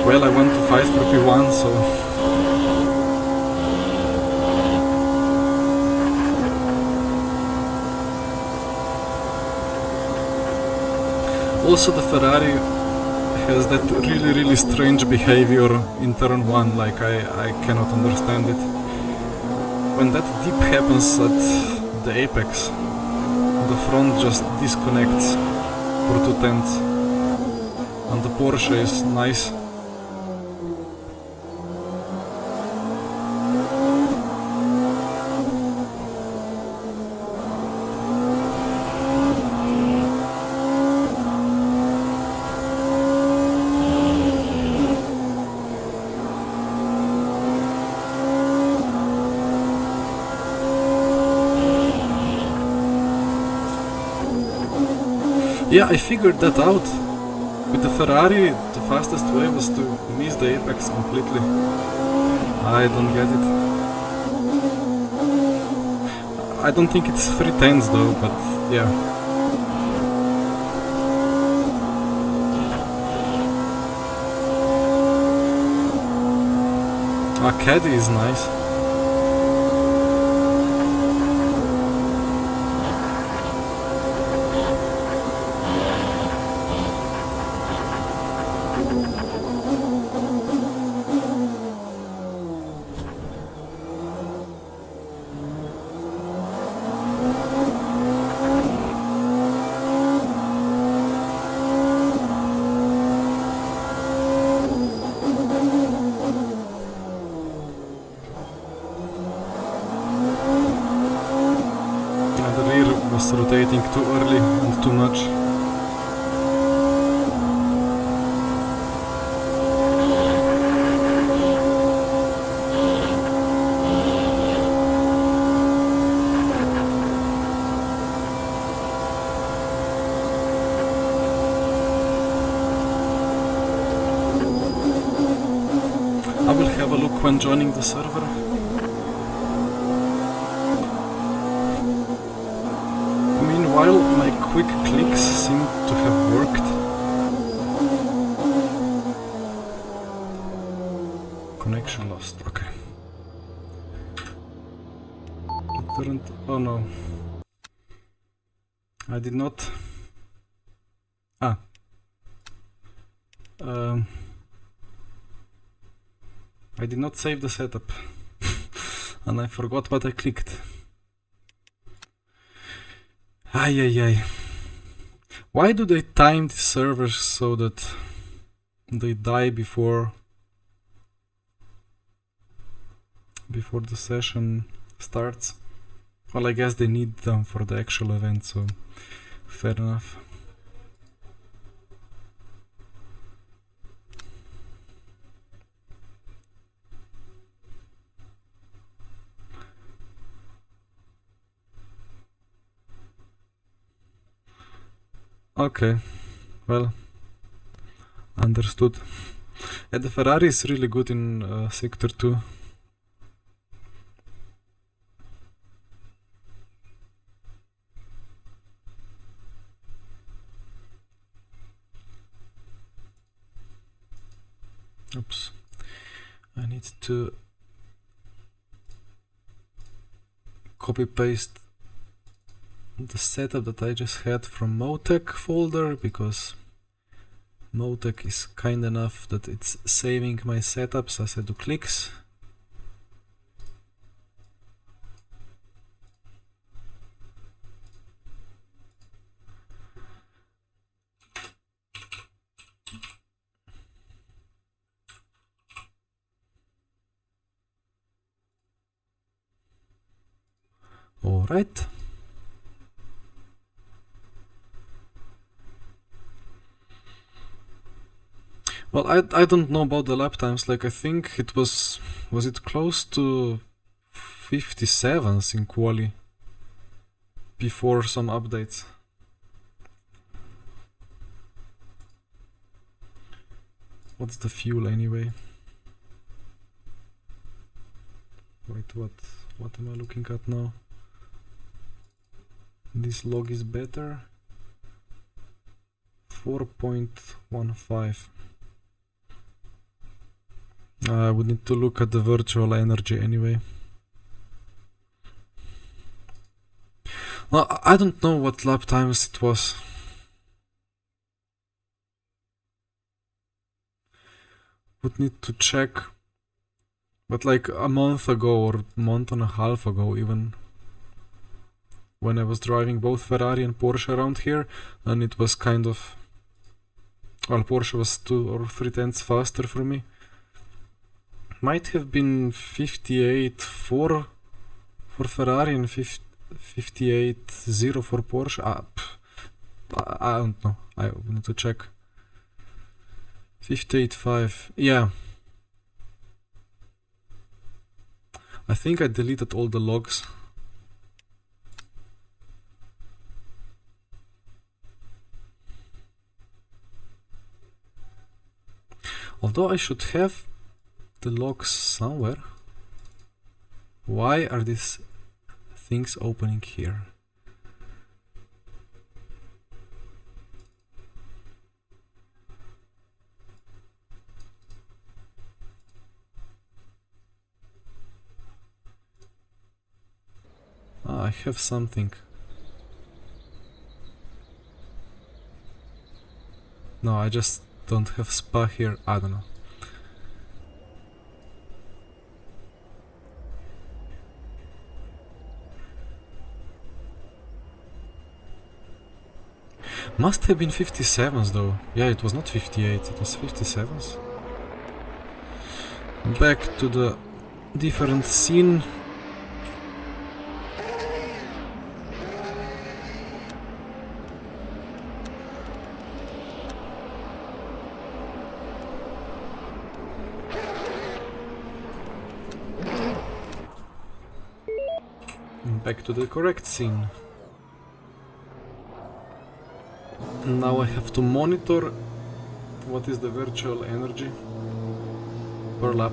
well, I want to fight for P1, so also the Ferrari has that really strange behavior in turn 1, like I cannot understand it. When that dip happens at the apex, the front just disconnects for 2/10, and the Porsche is nice. Yeah, I figured that out. With the Ferrari, the fastest way was to miss the apex completely. I don't get it. I don't think it's 3/10 though, but yeah. Caddy is nice. I will have a look when joining the server. Meanwhile, my quick clicks seem to have worked. Connection lost, okay. Oh no. I did not... I did not save the setup. And I forgot what I clicked. Ay. Why do they time the servers so that they die before the session starts? Well, I guess they need them for the actual event, so fair enough. Okay, well, understood. Yeah, the Ferrari is really good in Sector 2. Oops, I need to copy paste the setup that I just had from Motec folder, because Motec is kind enough that it's saving my setups as I do clicks. All right. Well, I don't know about the lap times. Like, I think it was it close to 57s in quali before some updates. What's the fuel anyway? Wait, what am I looking at now? This log is better. 4.15. I would need to look at the virtual energy anyway. Well, I don't know what lap times it was. Would need to check. But like a month ago or month and a half ago even, when I was driving both Ferrari and Porsche around here, and it was kind of... Well, Porsche was 2 or 3 tenths faster for me. Might have been 58 for Ferrari and 58.0 for Porsche. I don't know. I need to check. 58.5. Yeah. I think I deleted all the logs. Although I should have the logs somewhere. Why are these things opening here? Ah, I have something. No, I just don't have spa here. I don't know. Must have been 57s though. Yeah, it was not 58, it was 57s. Back to the different scene. Back to the correct scene. Now I have to monitor what is the virtual energy per lap.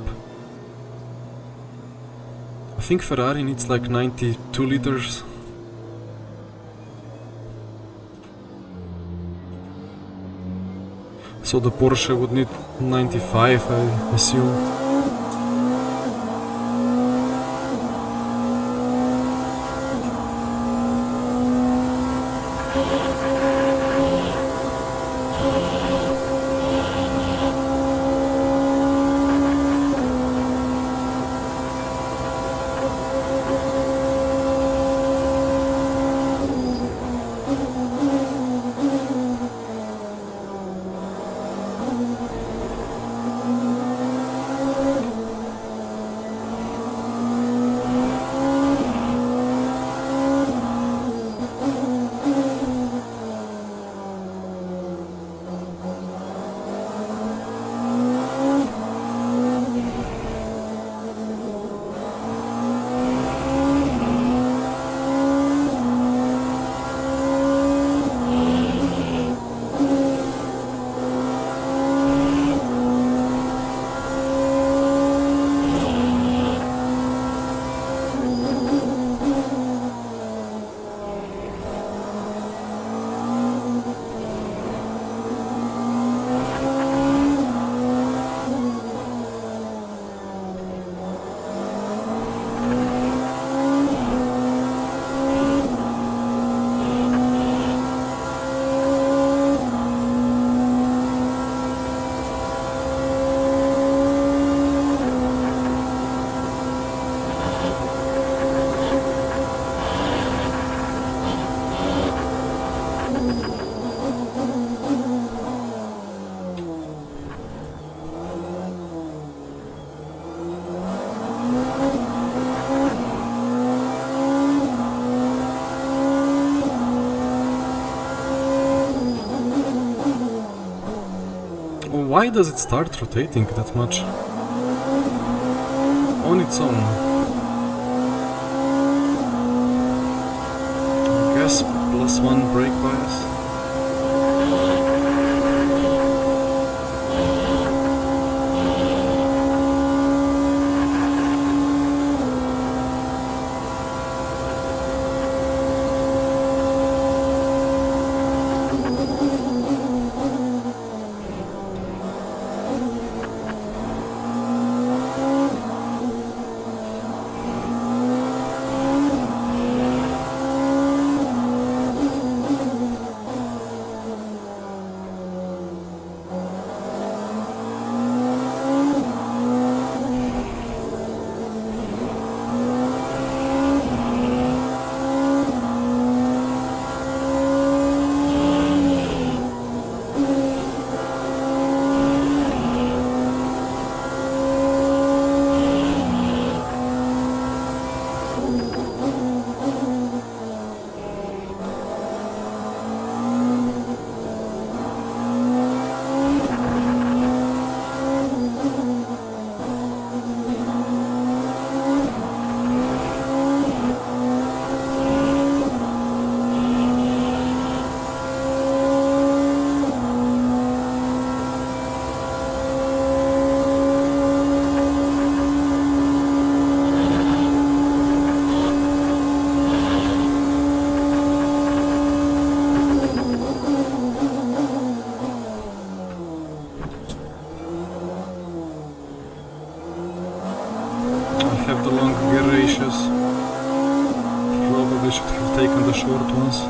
I think Ferrari needs like 92 liters. So the Porsche would need 95, I assume. Why does it start rotating that much? On its own. I guess +1 brake bias. Have the long gear ratios. Probably should have taken the short ones.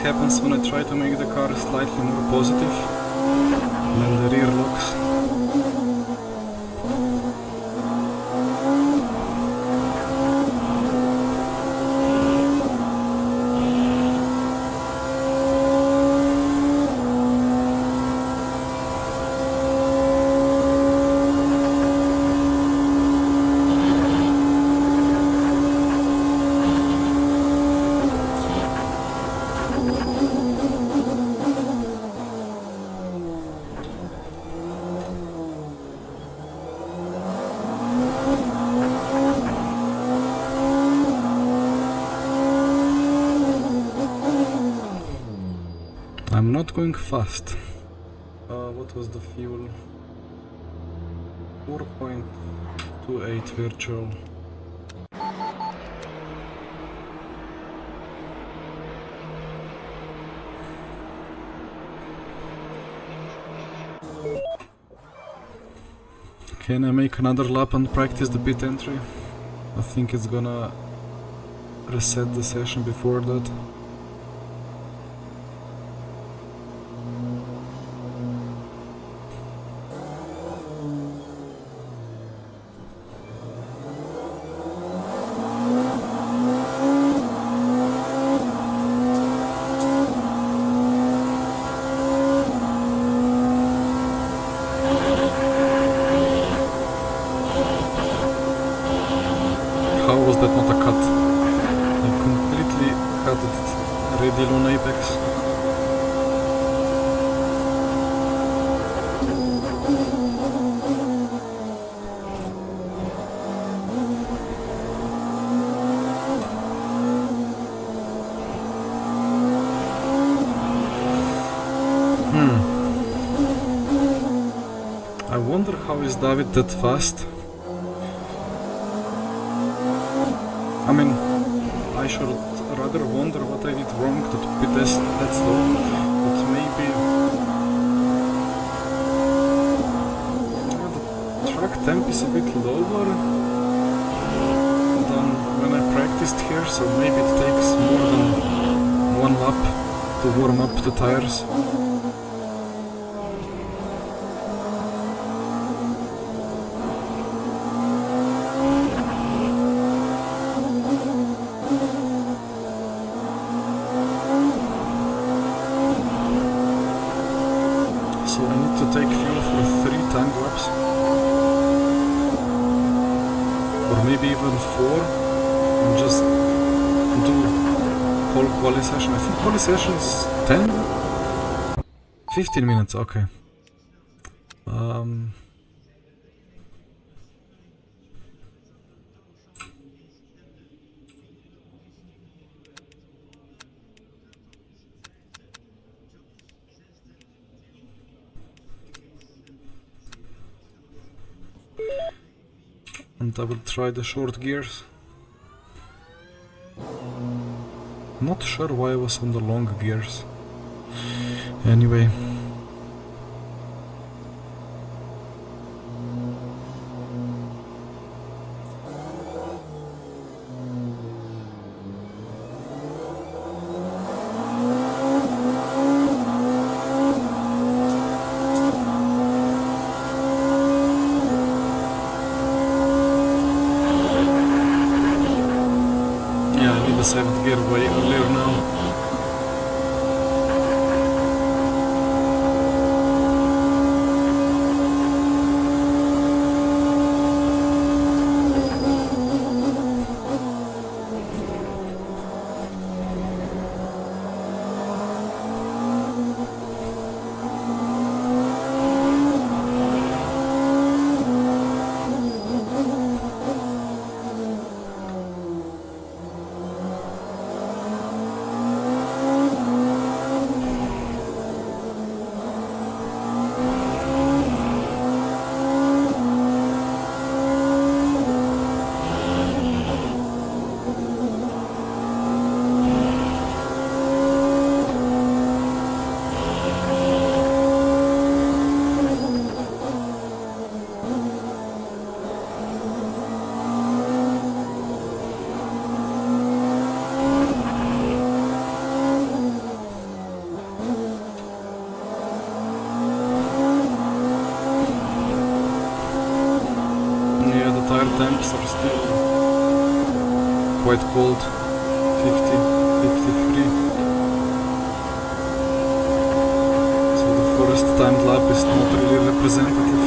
happens when I try to make the car slightly more positive, then the rear locks. I'm not going fast. What was the fuel? 4.28 virtual. Can I make another lap and practice the pit entry? I think it's gonna reset the session before that. How was that not a cut? I completely cut it radial on apex. I wonder how is David that fast? I mean, I should rather wonder what I did wrong to be that slow, but maybe the track temp is a bit lower than when I practiced here, so maybe it takes more than one lap to warm up the tires. So I need to take fuel for 3 time laps, or maybe even 4, and just do whole quali session. I think quali session is 10? 15 minutes, okay. And I will try the short gears. Not sure why I was on the long gears. Anyway. The 7th gear way earlier now. temps are still quite cold, 50, 53. So the first timed lap is not really representative.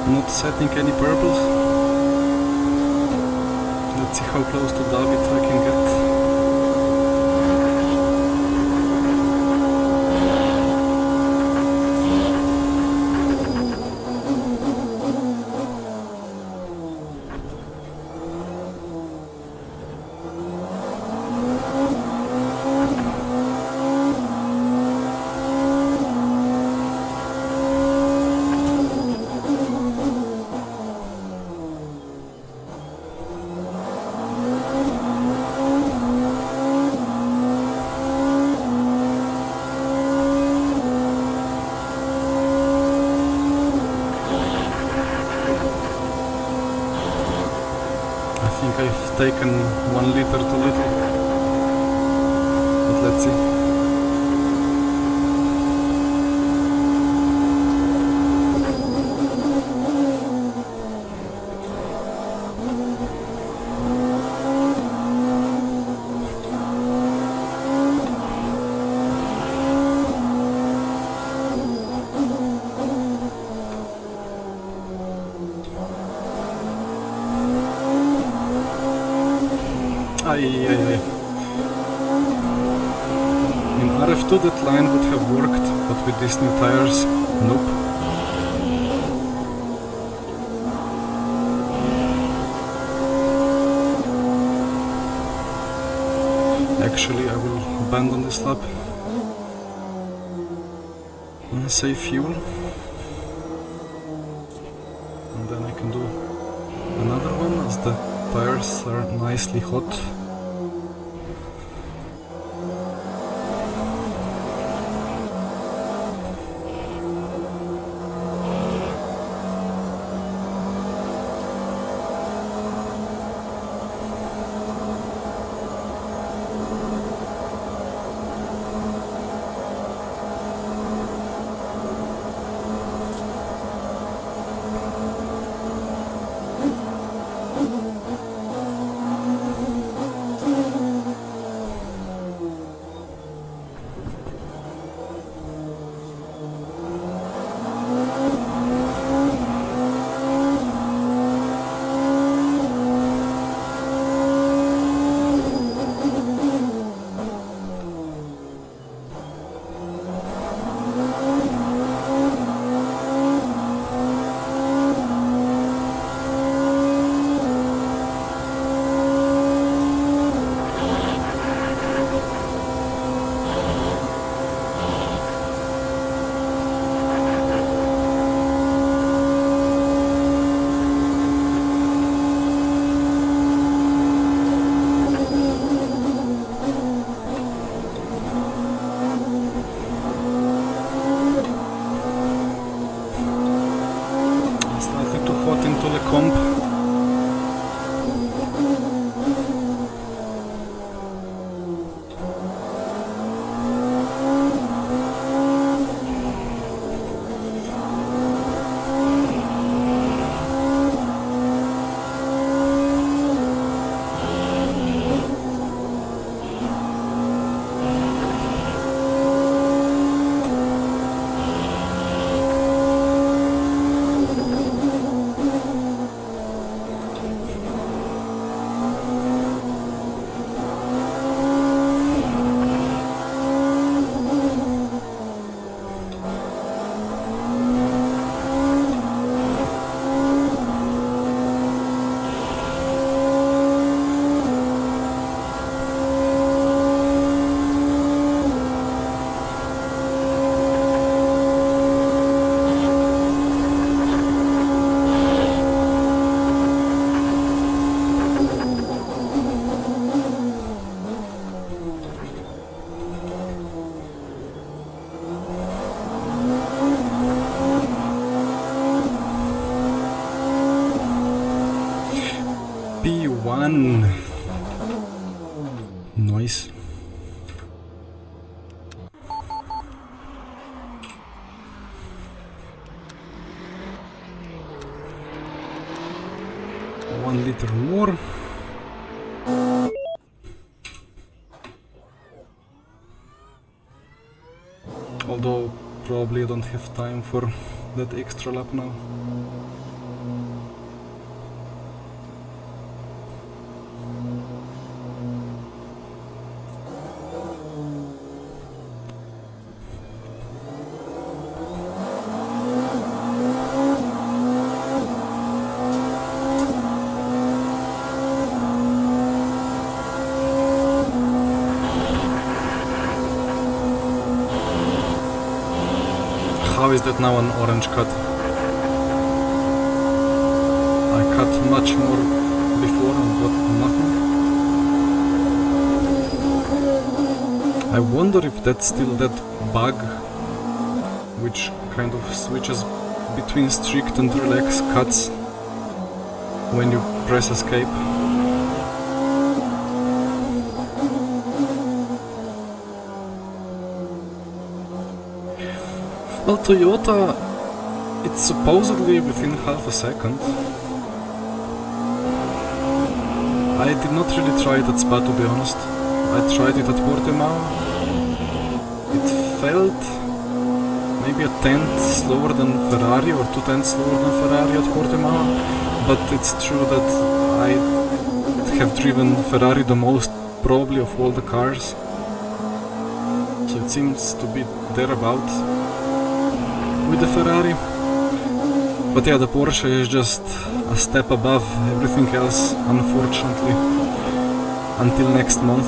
Not setting any purples. Let's see how close to David I can get. I think I've taken 1 liter too little, but let's see. In RF2 that line would have worked, but with these new tires, nope. Actually, I will bend on this lap. Save fuel. And then I can do another one as the tires are nicely hot. P1. Nice. One liter more. Although probably I don't have time for that extra lap now. How is that now an orange cut? I cut much more before and got nothing. I wonder if that's still that bug which kind of switches between strict and relaxed cuts when you press escape. Well, Toyota, it's supposedly within half a second. I did not really try it at Spa, to be honest. I tried it at Portimao. It felt maybe a tenth slower than Ferrari or 2/10 slower than Ferrari at Portimao. But it's true that I have driven Ferrari the most, probably of all the cars. So it seems to be thereabout with the Ferrari. But yeah, the Porsche is just a step above everything else, unfortunately, until next month.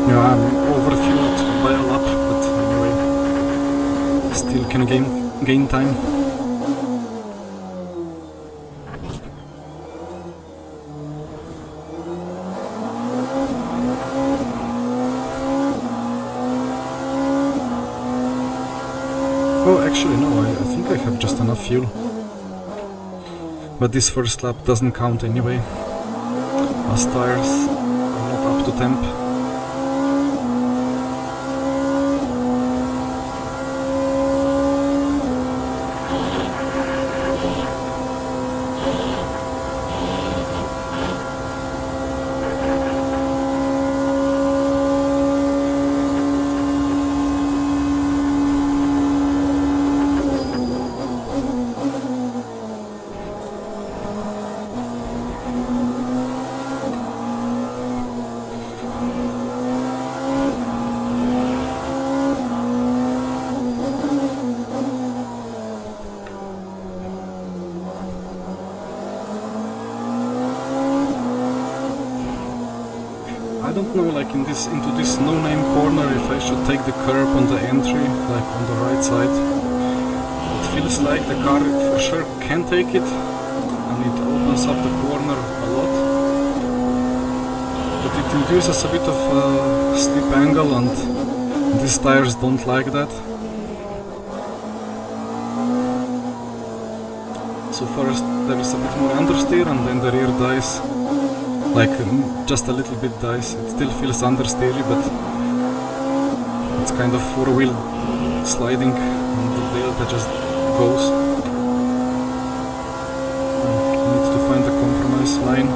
Yeah, I'm overfueled by a lap, but anyway, still can gain time. Oh, actually no, I think I have just enough fuel. But this first lap doesn't count anyway, as tires are not up to temp. I don't know, like into this no-name corner, if I should take the curb on the entry, like on the right side. It feels like the car for sure can take it, and it opens up the corner a lot. But it induces a bit of a slip angle, and these tires don't like that. So first there is a bit more understeer, and then the rear dies. Like just a little bit dies. It still feels understeery, but it's kind of four-wheel sliding, and the delta just goes. Need to find a compromise line.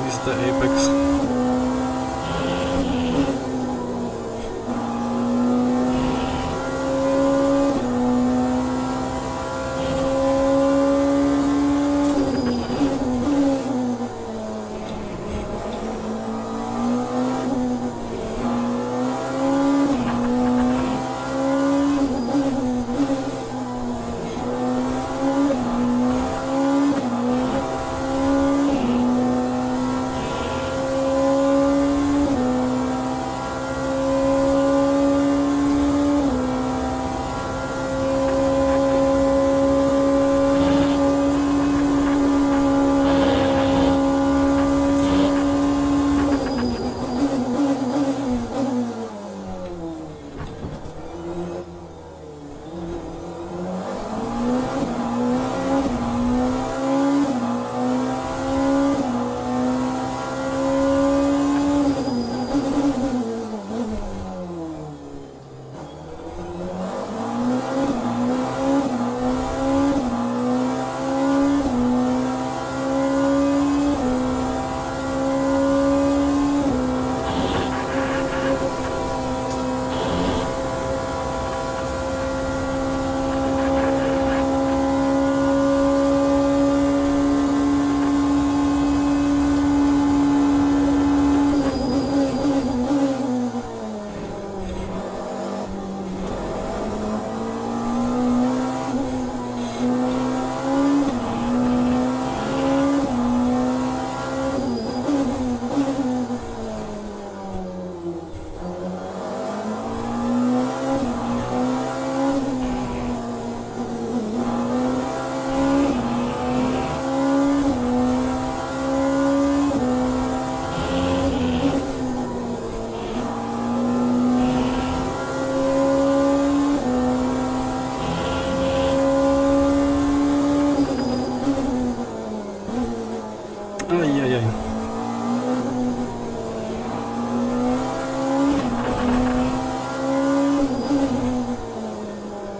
is the apex.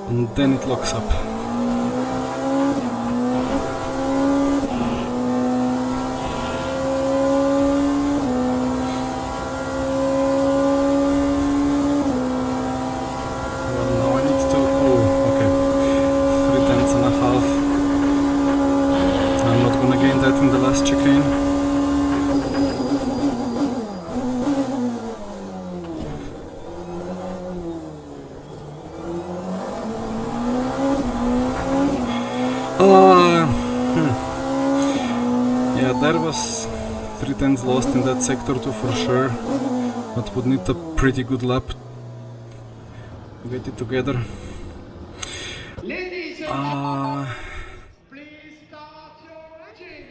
And then it locks up. Well, now I need to... oh, okay. 3/10.5. I'm not gonna gain that in the last chicane. Yeah, there was 3/10 lost in that sector too for sure, but would need a pretty good lap to get it together. Ladies and gentlemen, please start your engine.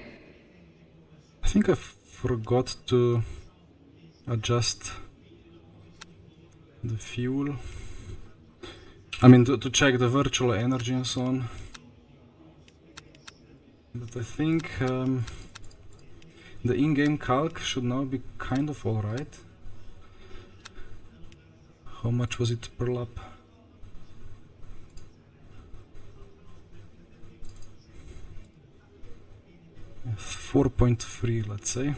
I think I forgot to adjust the fuel. I mean to check the virtual energy and so on. But I think the in-game calc should now be kind of alright. How much was it per lap? Yeah, 4.3, let's say.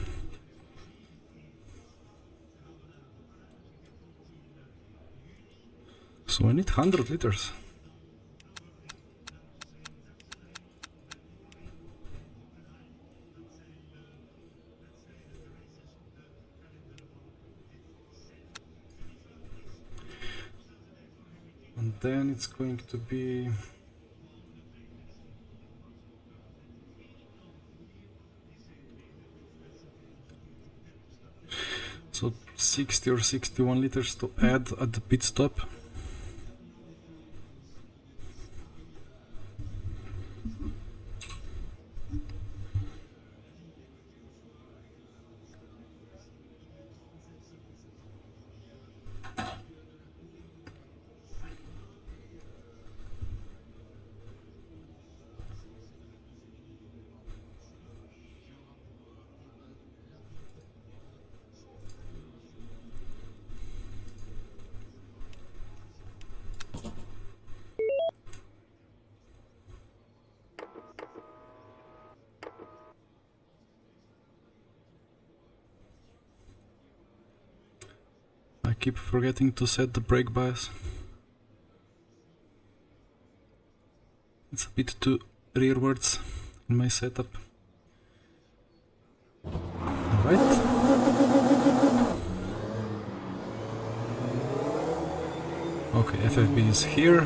So I need 100 liters. And then it's going to be so 60 or 61 liters to add at the pit stop. keep forgetting to set the brake bias. It's a bit too rearwards in my setup. Alright. Okay, FFB is here.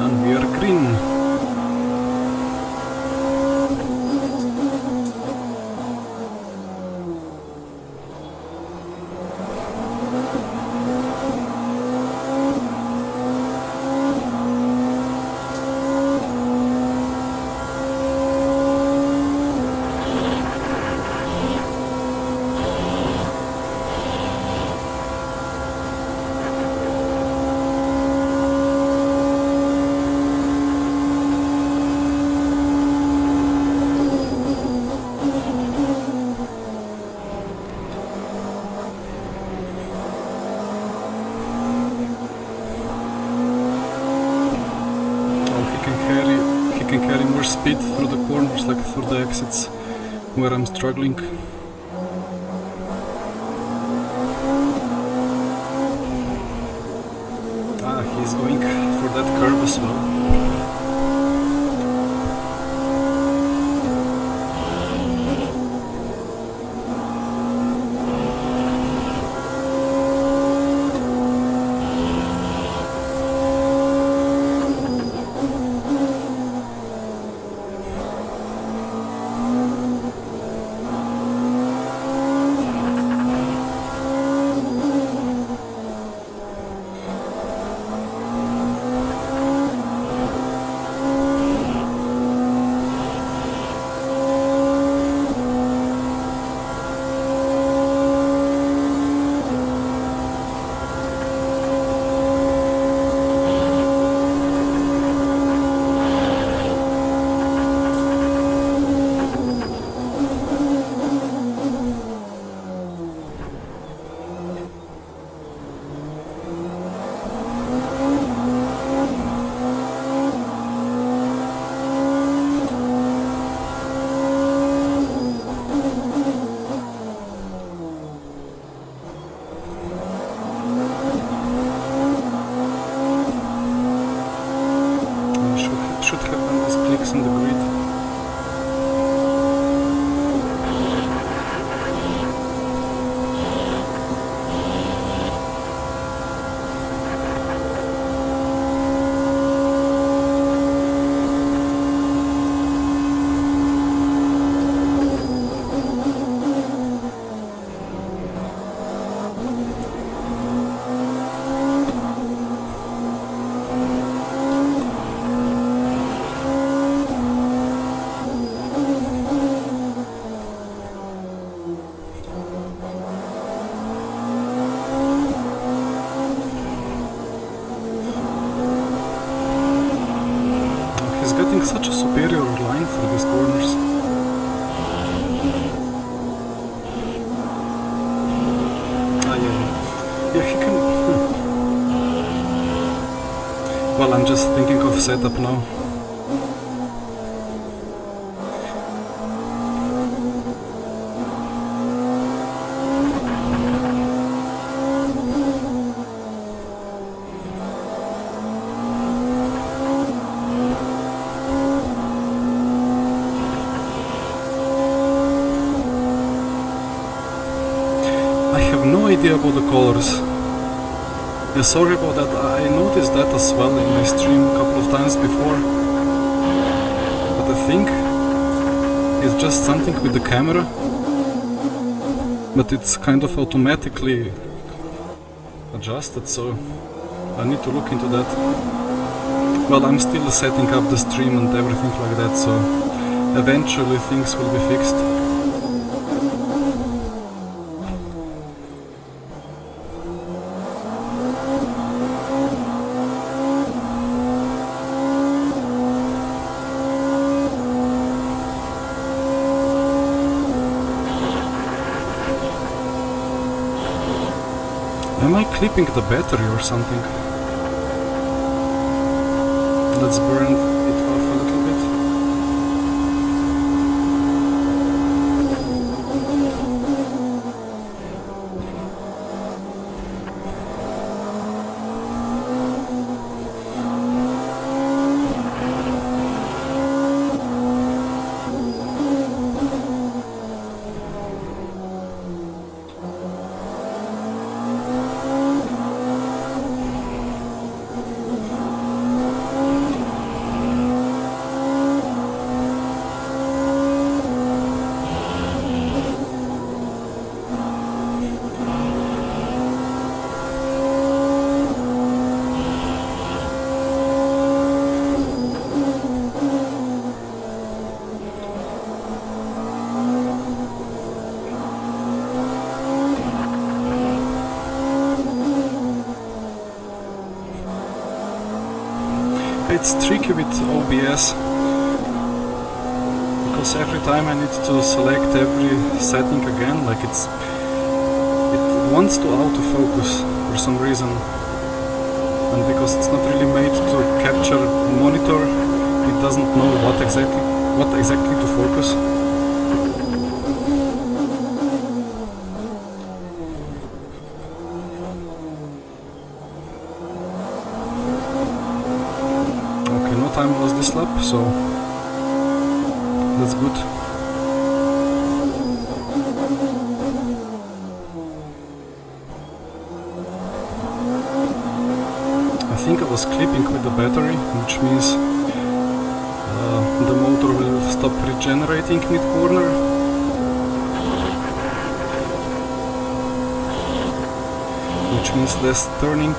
And we are green. Speed through the corners, like through the exits where I'm struggling. Ah, he's going for that curve as well. In the grid. Such a superior line through these corners. Ah, yeah, he can. Well, I'm just thinking of setup now. No idea about the colors. Yeah, sorry about that. I noticed that as well in my stream a couple of times before. But I think it's just something with the camera. But it's kind of automatically adjusted, so I need to look into that. Well, I'm still setting up the stream and everything like that, so eventually things will be fixed. Am I clipping the battery or something? Let's burn it off a little bit. It's tricky with OBS because every time I need to select every setting again, like it wants to autofocus for some reason, and because it's not really made to capture monitor, it doesn't know what exactly to focus. Time was this lap, so that's good. I think I was clipping with the battery, which means the motor will stop regenerating mid-corner. Which means less turning.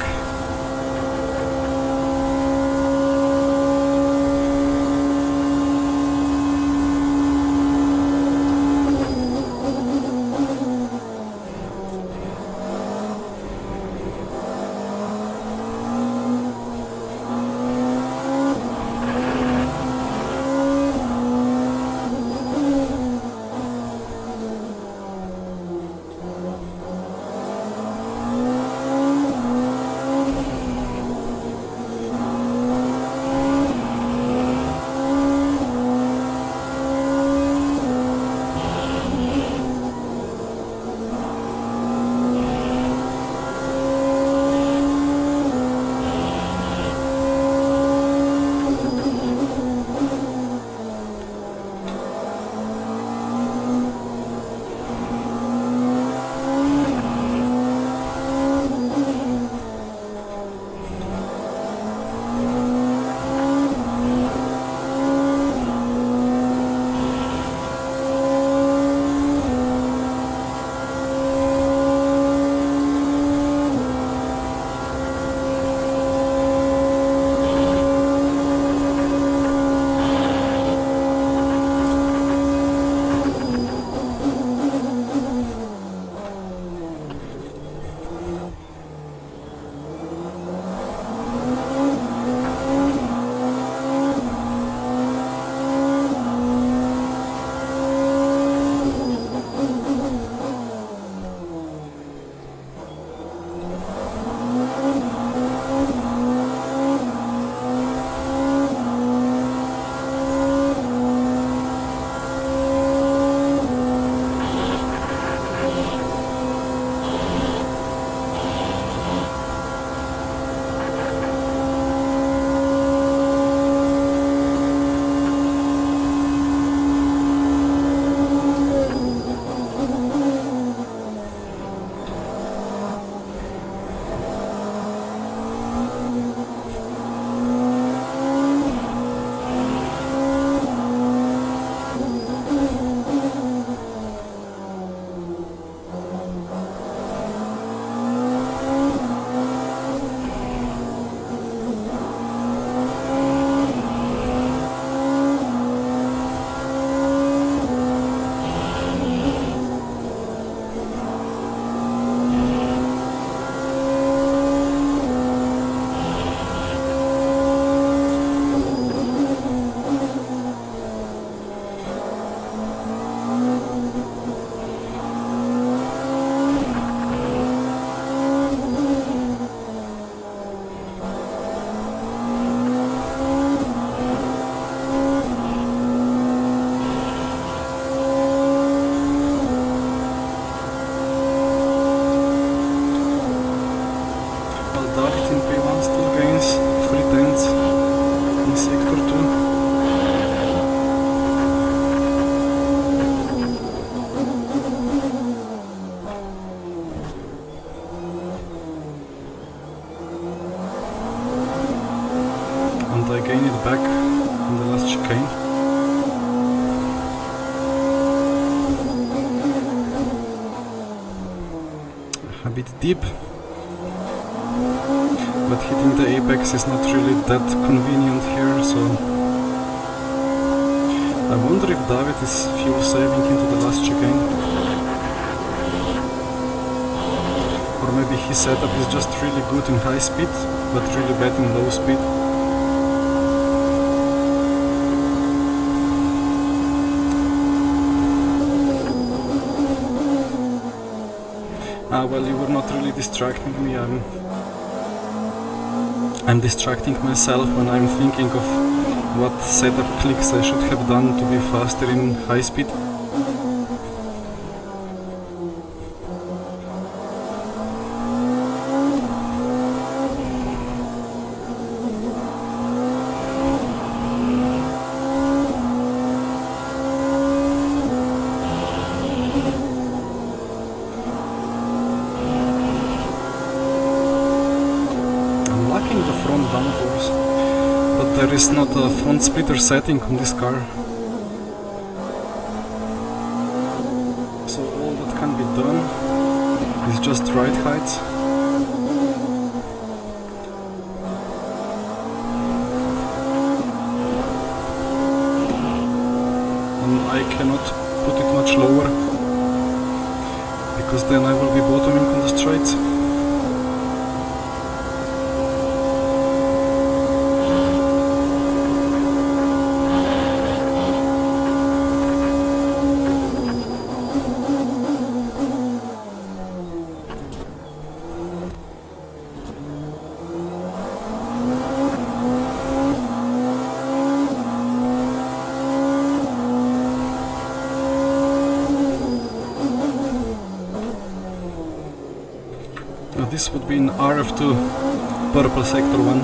deep, but hitting the apex is not really that convenient here, so I wonder if David is fuel saving into the last chicane, or maybe his setup is just really good in high speed but really bad in low speed. Well, you were not really distracting me. I'm distracting myself when I'm thinking of what setup clicks I should have done to be faster in high speed. There is not a front splitter setting on this car, so all that can be done is just ride heights. And I cannot put it much lower, because then I will be bottoming on the straights. This would be in RF2, purple sector 1.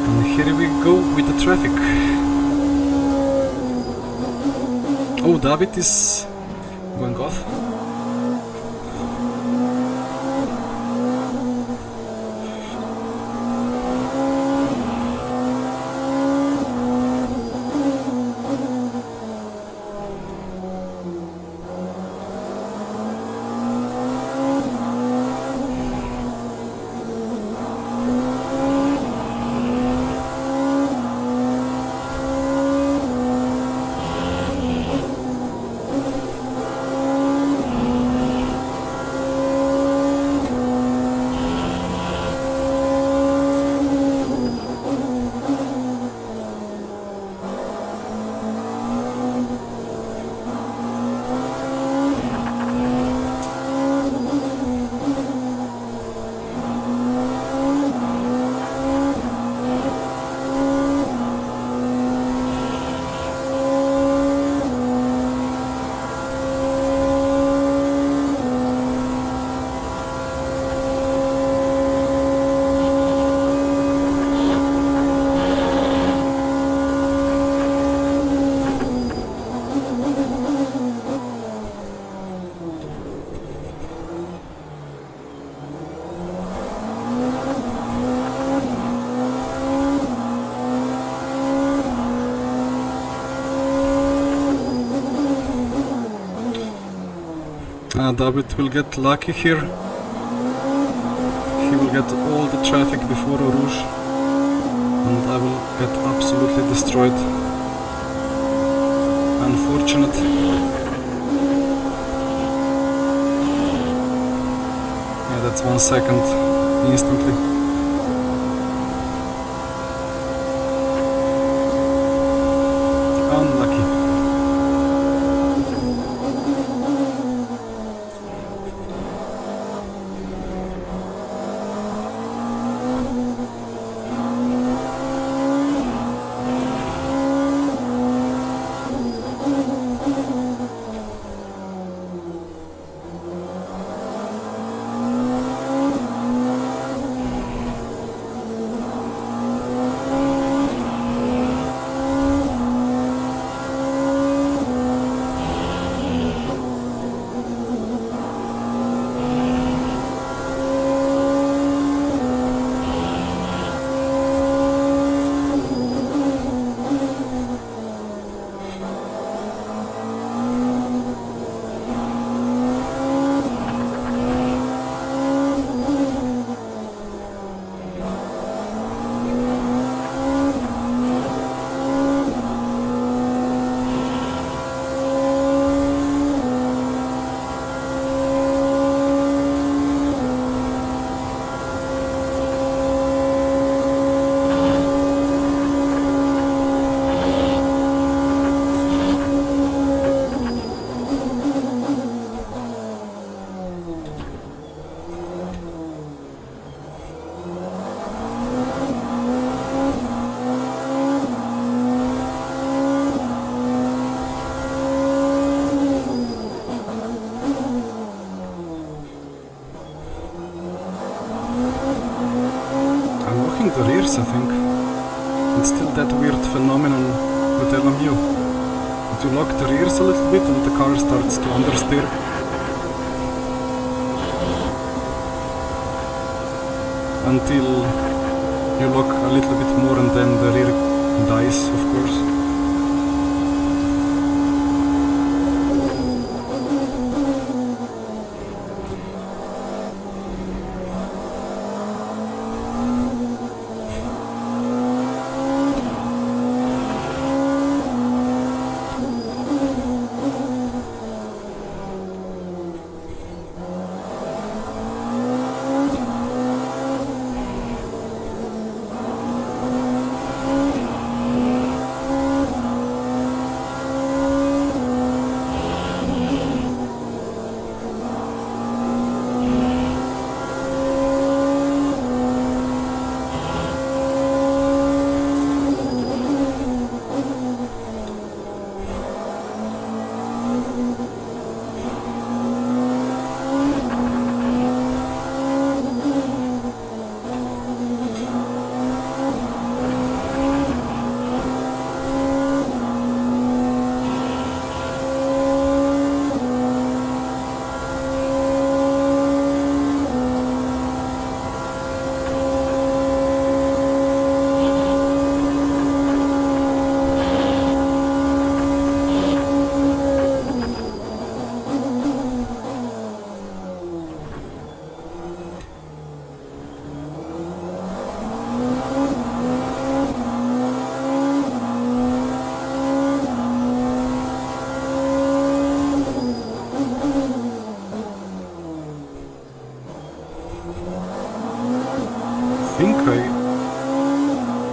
And here we go with the traffic. Oh, David is going off. David will get lucky here. He will get all the traffic before Rouge, and I will get absolutely destroyed. Unfortunate. Yeah, that's 1 second instantly. Unlucky. years, I think. It's still that weird phenomenon with LMU. That you lock the rears a little bit and the car starts to understeer. Until you lock a little bit more and then the rear dies, of course.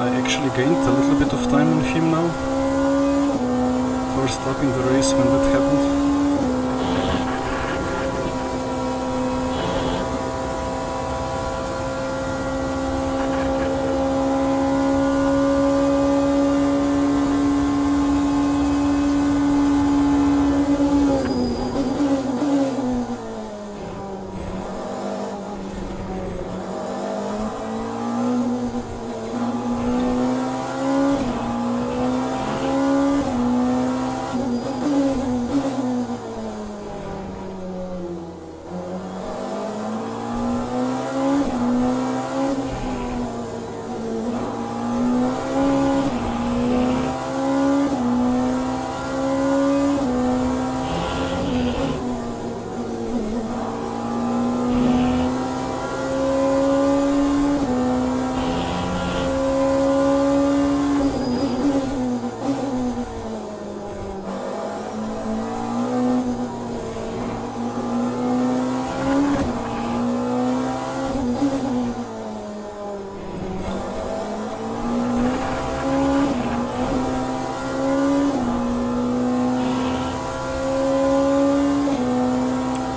I actually gained a little bit of time on him now. First up in the race when that happened.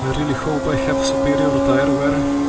I really hope I have superior tire wear.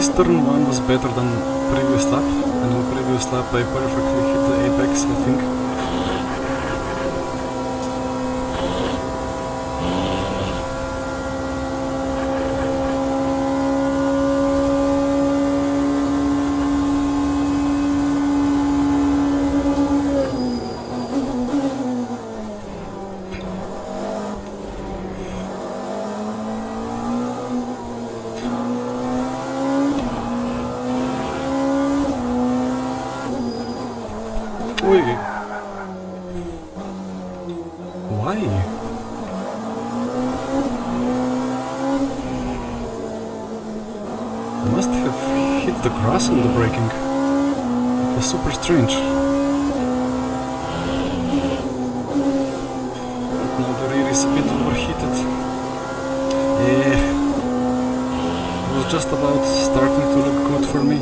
this turn 1 was better than previous lap, and on previous lap I perfectly hit the apex, I think. Wait. Why? I must have hit the grass on the braking. It was super strange. Now the rear is a bit overheated. It was just about starting to look good for me.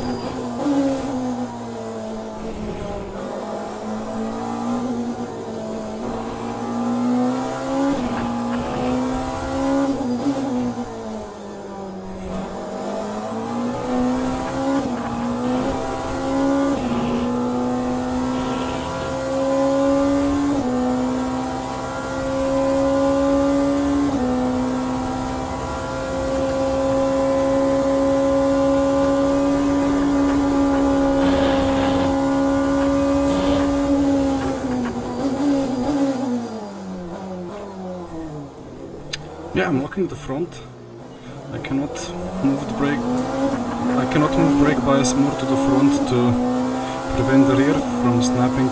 Yeah, I'm locking the front. I cannot move the brake. I cannot move brake bias more to the front to prevent the rear from snapping.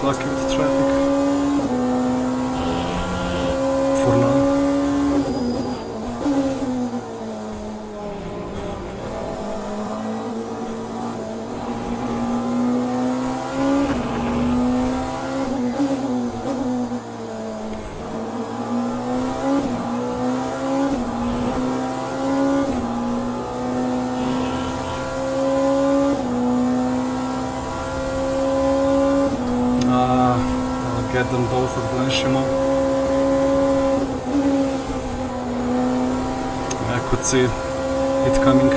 Lucky with traffic. For now. Get them both at Blanchimont. I could see it coming.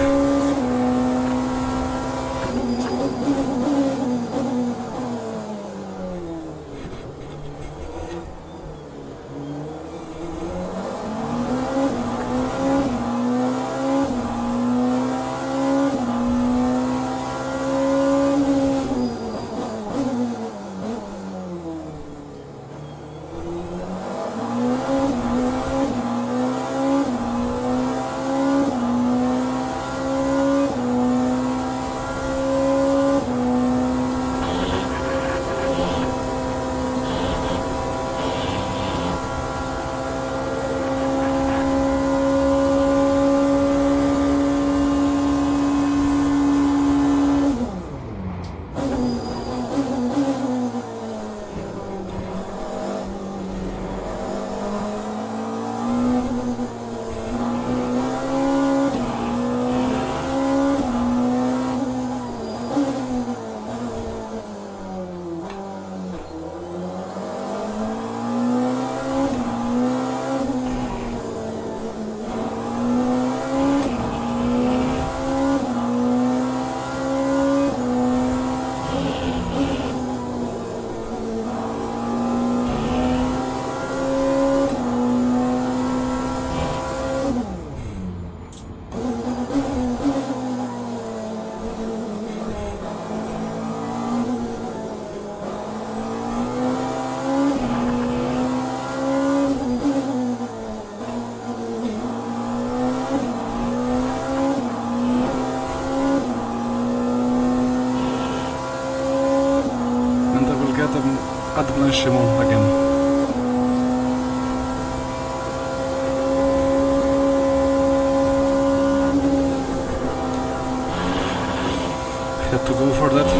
ad blanchiment again. Had to go for that.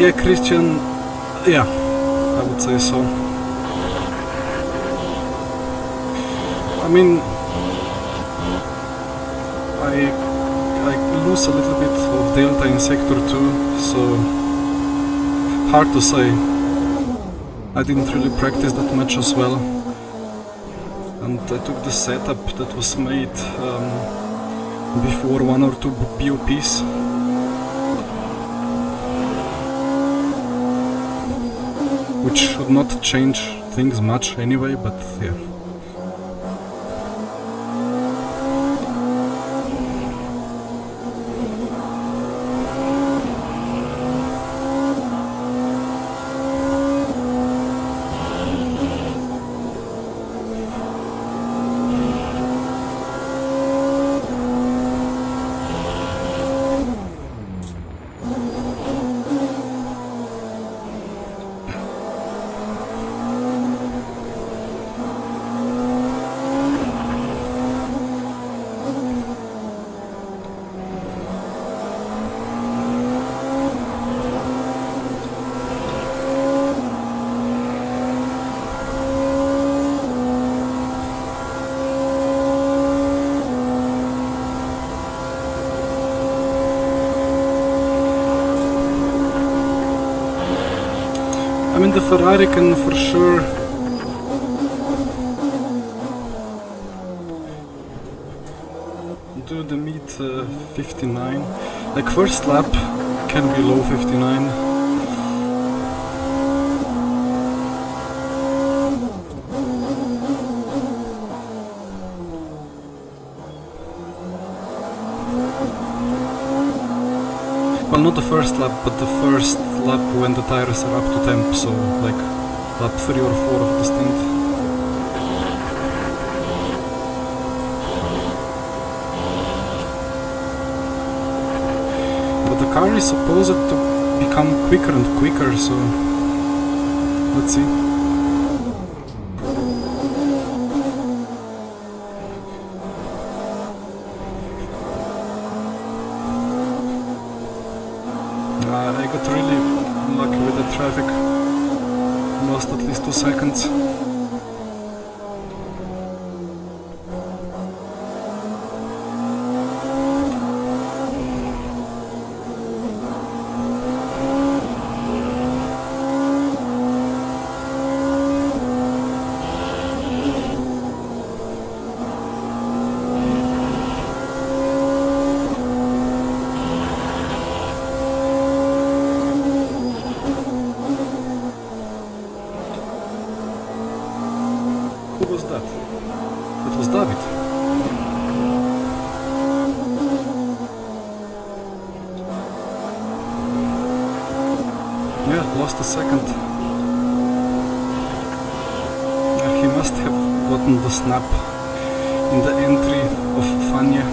Yeah, Christian, yeah, I would say so. I mean, I lose a little bit of delta in sector 2, so hard to say. I didn't really practice that much as well, and I took the setup that was made before 1 or 2 BOPs. Which should not change things much anyway, but yeah. I mean, the Ferrari can for sure do the meet 59. Like, first lap can be low 59. Well, not the first lap, but the first lap when the tires are up to temp, so like lap 3 or 4 of the stint. But the car is supposed to become quicker and quicker, so let's see. I got really lucky with the traffic, lost at least 2 seconds. Who was that? It was David. Yeah, lost a second. He must have gotten the snap in the entry of Fania.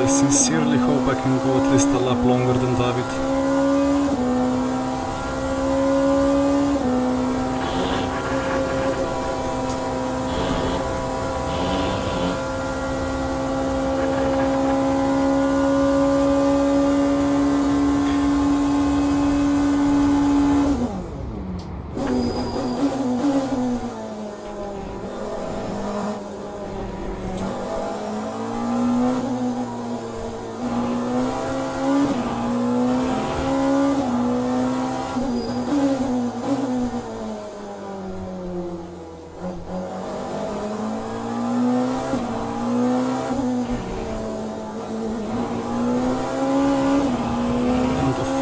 I sincerely hope I can go at least a lap longer than David.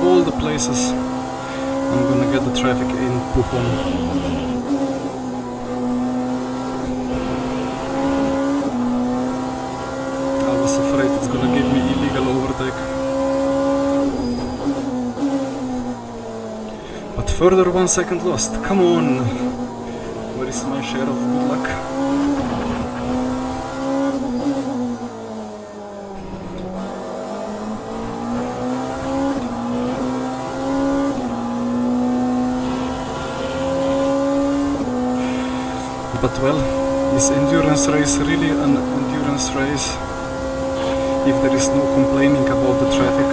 All the places I'm gonna get the traffic in Puchon. I was afraid it's gonna give me illegal overtake. But further 1 second lost. Come on! Where is my share of good luck? But well, is endurance race really an endurance race if there is no complaining about the traffic?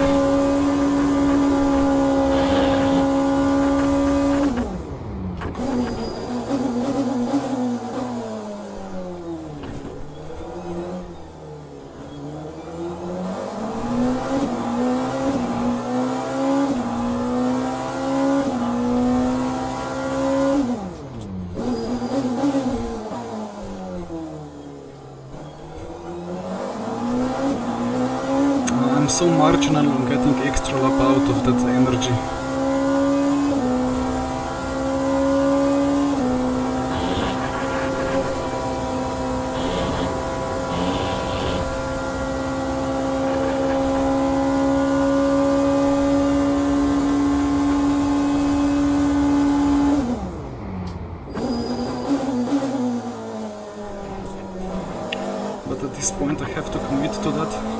So marginal on getting extra lap out of that energy. But at this point I have to commit to that.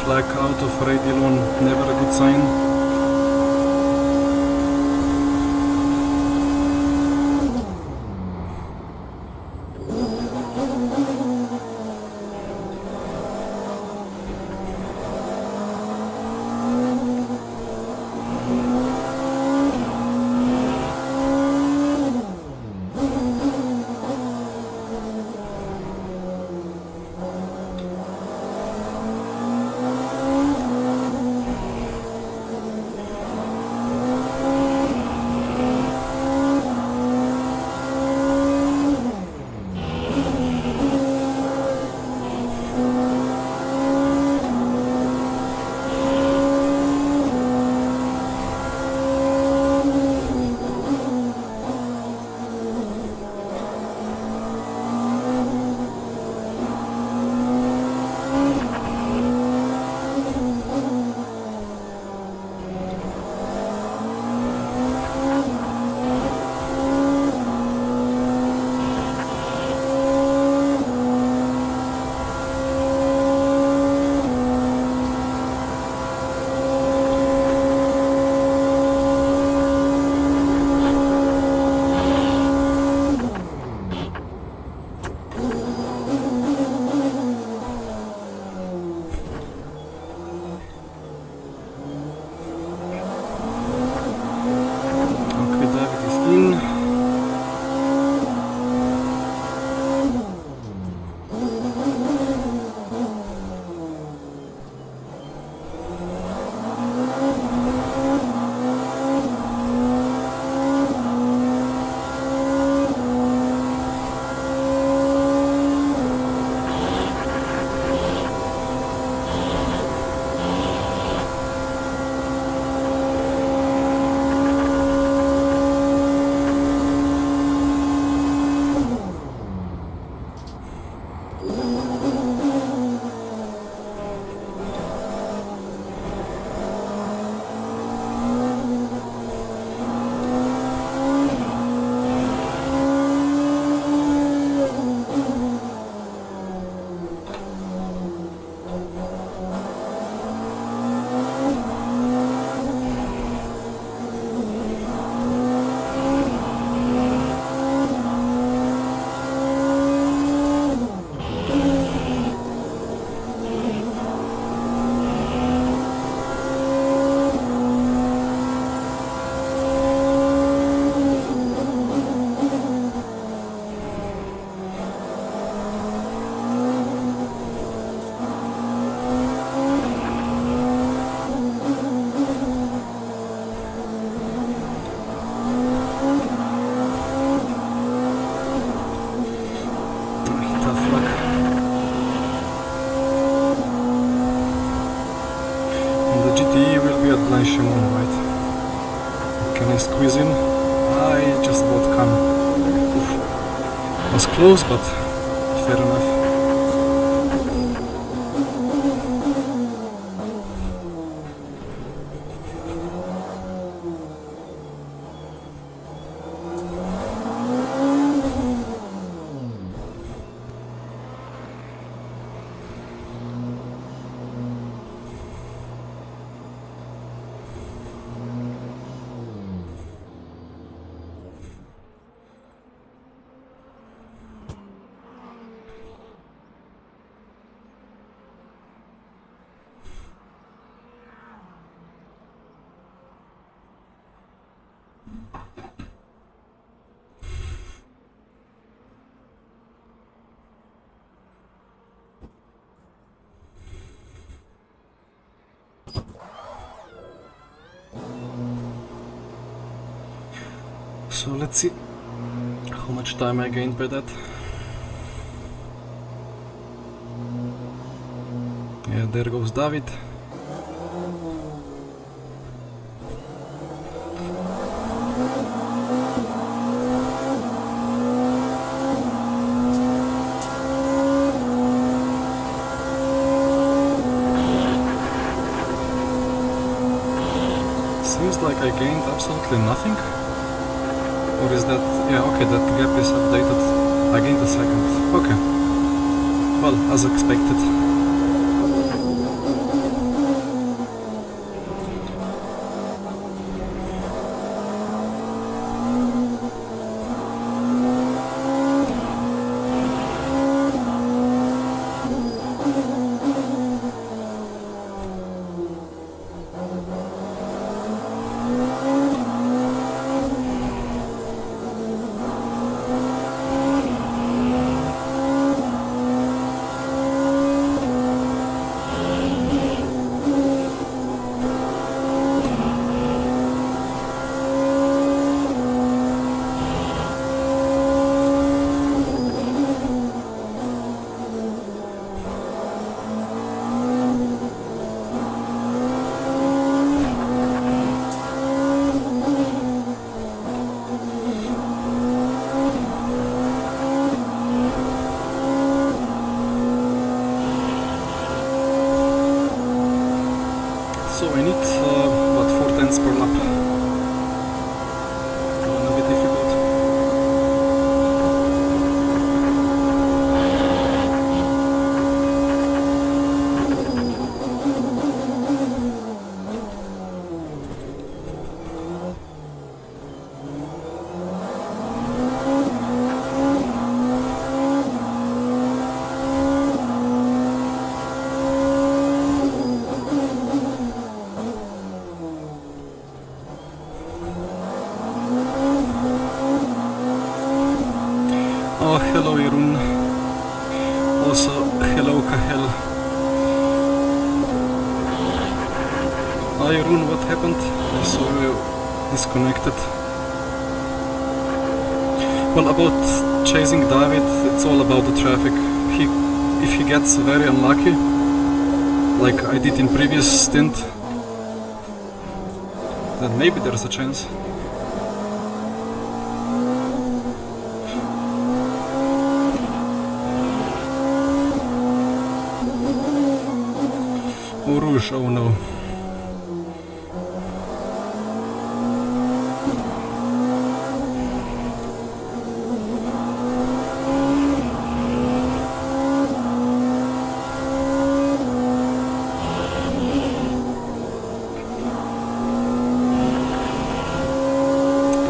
flag out of radial 1, never a good sign. right? Can I squeeze in? I just about can. Oof. Was close, but fair enough. So let's see how much time I gained by that. Yeah, there goes David. Seems like I gained absolutely nothing. Or is that... yeah, okay, that gap is updated. I gained a second. Okay. Well, as expected. So I need what, 4 tenths per lap. A bit difficult. Oh, hello Irun. Also, hello Kahel. Oh, Irun, what happened? I saw you disconnected. Well, about chasing David, it's all about the traffic. If he gets very unlucky, like I did in previous stint, then maybe there's a chance. Oh, Rouge, oh no.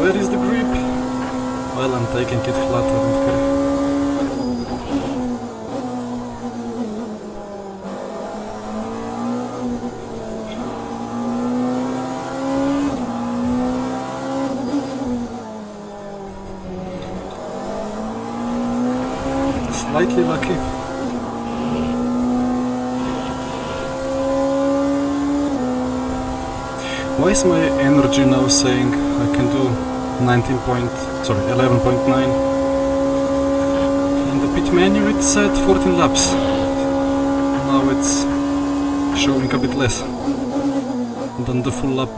Where is the grip? Well, I'm taking it flat, I don't care. Slightly lucky. Why is my energy now saying I can do 11.9? In the pit menu it said 14 laps. Now it's showing a bit less than the full lap.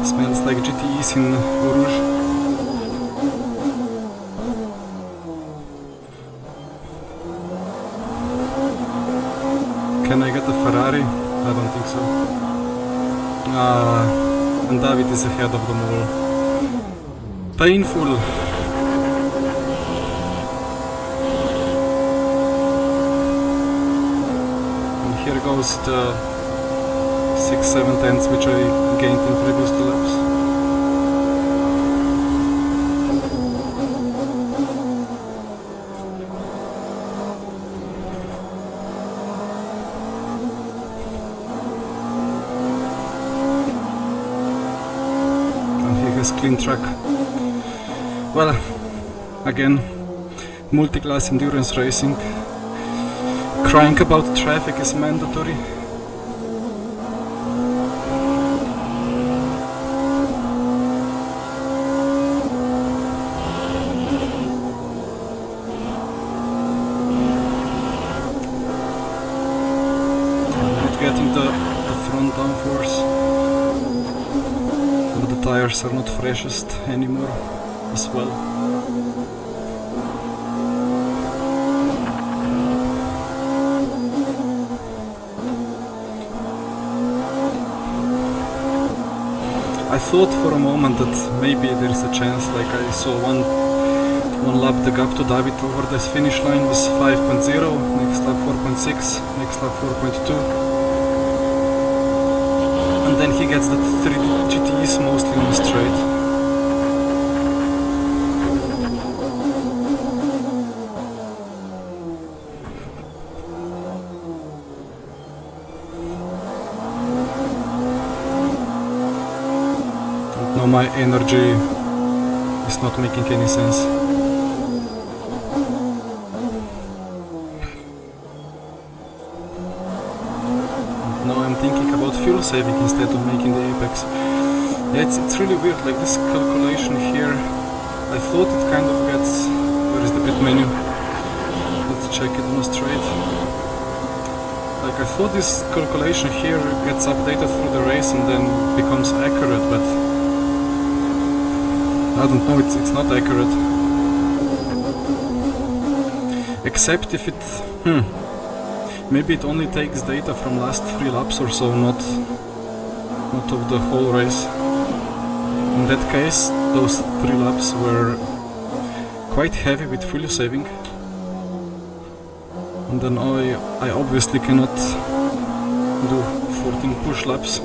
Smells like GTEs in Rouge. Can I get a Ferrari? I don't think so. And David is ahead of them all. Painful. And here goes the 6-7 tenths which I gained in previous 2 laps. And he has clean track. Well, again, multi-class endurance racing. Crying about traffic is mandatory. Getting the front downforce, but the tires are not freshest anymore as well. I thought for a moment that maybe there is a chance, like I saw one lap the gap to David over this finish line was 5.0, next lap 4.6, next lap 4.2. And then he gets the 3 GTEs mostly on the straight. And now my energy is not making any sense. Now I'm thinking about fuel saving instead of making the apex. Yeah, it's really weird, like this calculation here. I thought it kind of gets... Where is the pit menu? Let's check it on a straight. Like I thought this calculation here gets updated through the race and then becomes accurate, but I don't know, it's not accurate. Except if it... maybe it only takes data from last 3 laps or so, not of the whole race. In that case, those 3 laps were quite heavy with fuel saving. And then I obviously cannot do 14 push laps.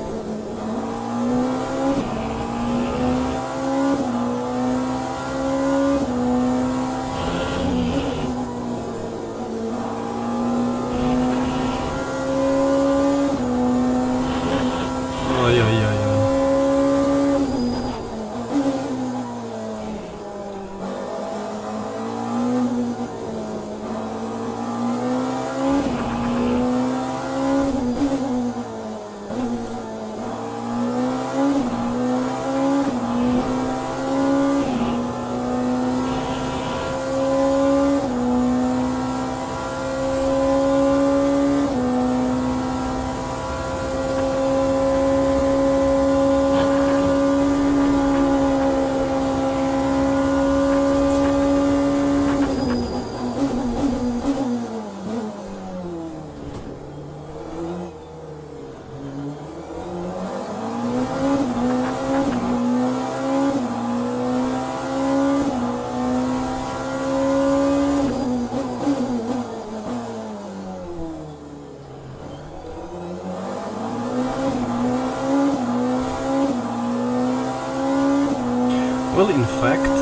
Well, in fact,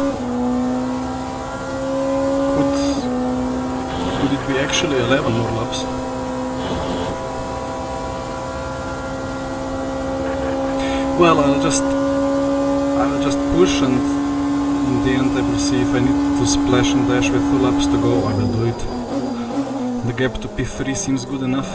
could it be actually 11 more laps? Well, I'll just push, and in the end I will see if I need to splash and dash with 2 laps to go. I will do it. The gap to P3 seems good enough.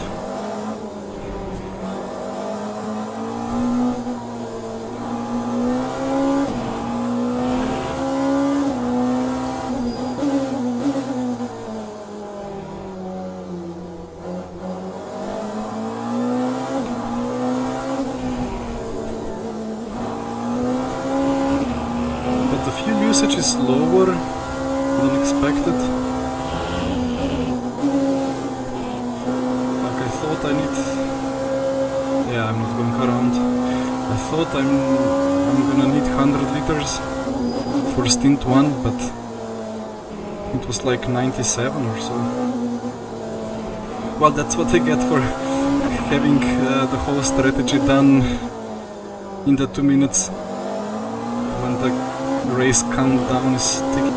Usage is lower than expected. Like I thought I need... Yeah, I'm not going around. I thought I'm gonna need 100 liters for stint 1, but it was like 97 or so. Well, that's what I get for having the whole strategy done in the 2 minutes when the race countdown is ticking.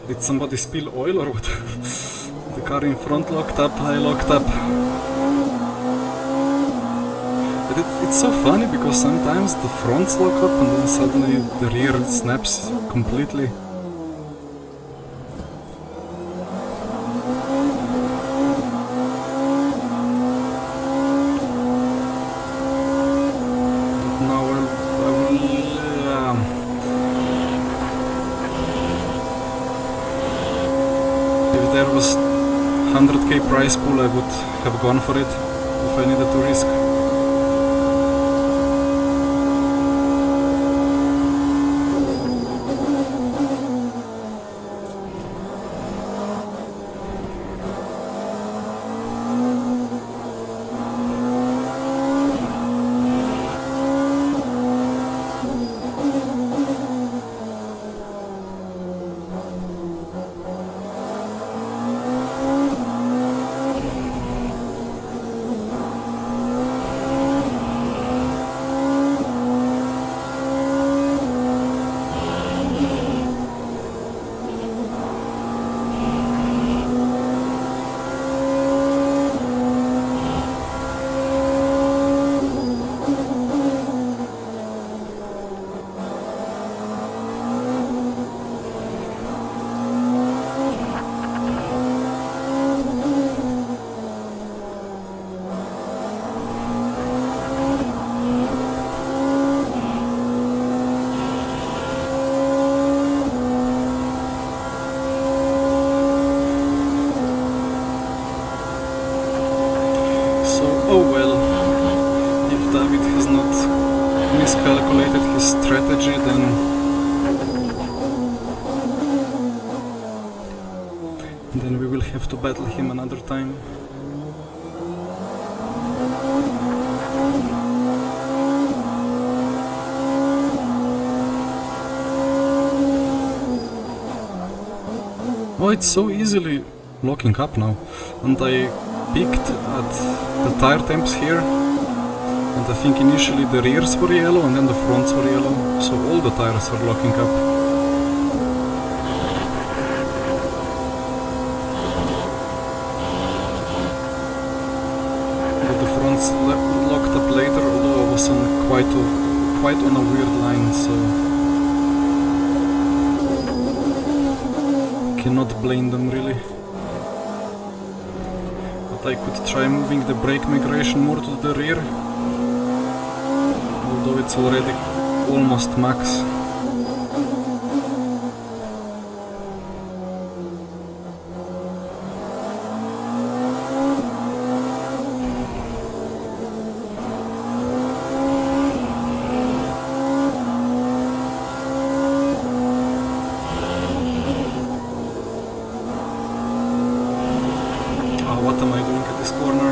Did somebody spill oil or what? The car in front locked up, I locked up. It's so funny because sometimes the fronts lock up and then suddenly the rear snaps completely. But now I will if there was 100k prize pool, I would have gone for it if I needed to risk. miscalculated his strategy, then we will have to battle him another time. Oh, it's so easily locking up now. And I peeked at the tire temps here, and I think initially the rears were yellow and then the fronts were yellow, so all the tires are locking up. But the fronts locked up later, although I was on quite on a weird line, so cannot blame them really. But I could try moving the brake migration more to the rear, although it's already almost max. What am I doing at this corner?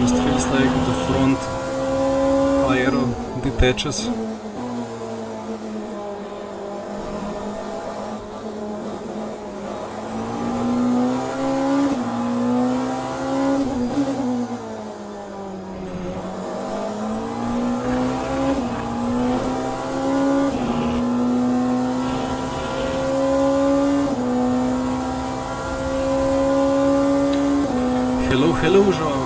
Just feels like the front aero detaches. Hello, João.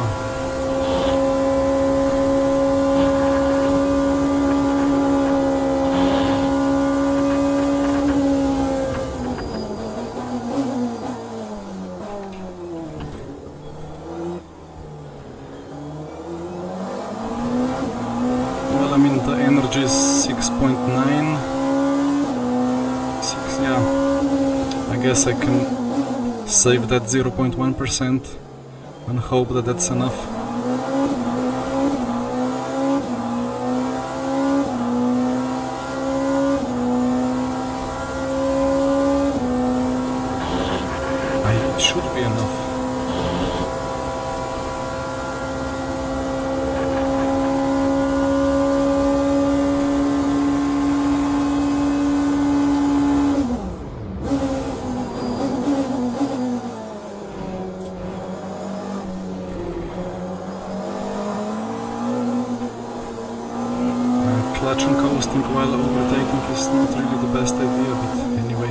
Well, I mean, the energy is 6.9. 6, yeah. I guess I can save that 0.1%. and hope that that's enough. It should be enough. Clutch and coasting while overtaking is not really the best idea, but anyway.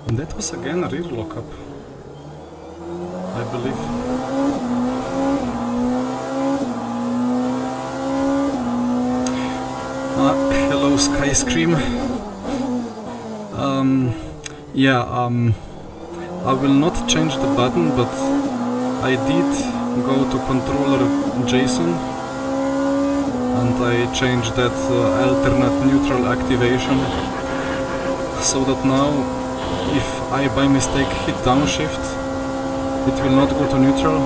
And that was again a rear lockup, I believe. Hello, Sky Scream. I will not change the button, but I did go to controller JSON and I changed that alternate neutral activation, so that now if I by mistake hit downshift, it will not go to neutral,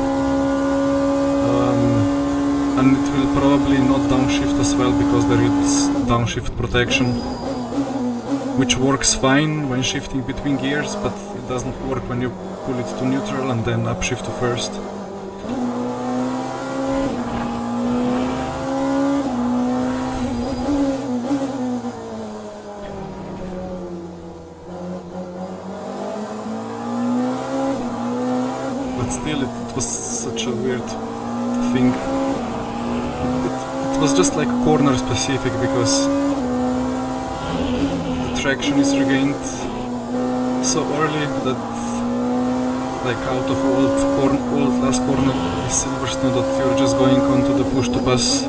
and it will probably not downshift as well, because there is downshift protection, which works fine when shifting between gears, but it doesn't work when you pull it to neutral and then upshift to first. But still, it was such a weird thing. It was just like corner specific, because the traction is regained so early that, like, out of old last corner Silverstone, that you're just going onto the push to pass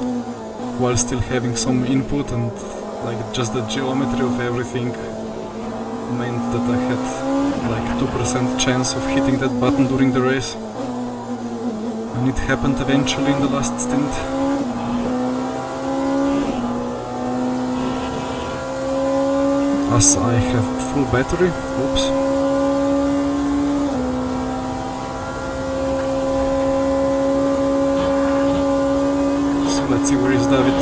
while still having some input, and like just the geometry of everything meant that I had like 2% chance of hitting that button during the race, and it happened eventually in the last stint. As I have full battery. Oops. So let's see, where is David?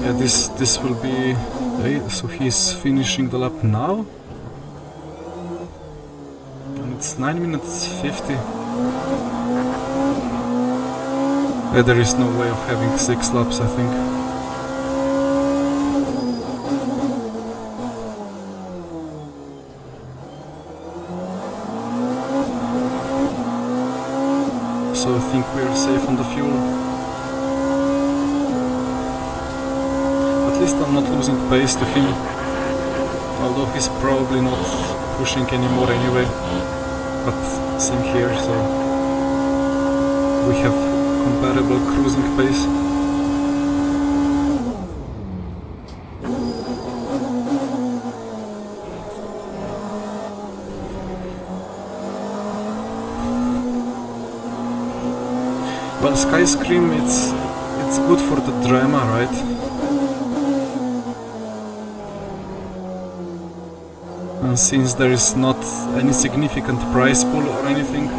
Yeah, this will be... so he's finishing the lap now. And it's 9 minutes 50. Yeah, there is no way of having 6 laps, I think. So I think we're safe on the fuel. At least I'm not losing pace to him, although he's probably not pushing anymore anyway. But same here, so we have comparable cruising pace. Well, Skyscream, it's good for the drama, right? And since there is not any significant prize pool or anything,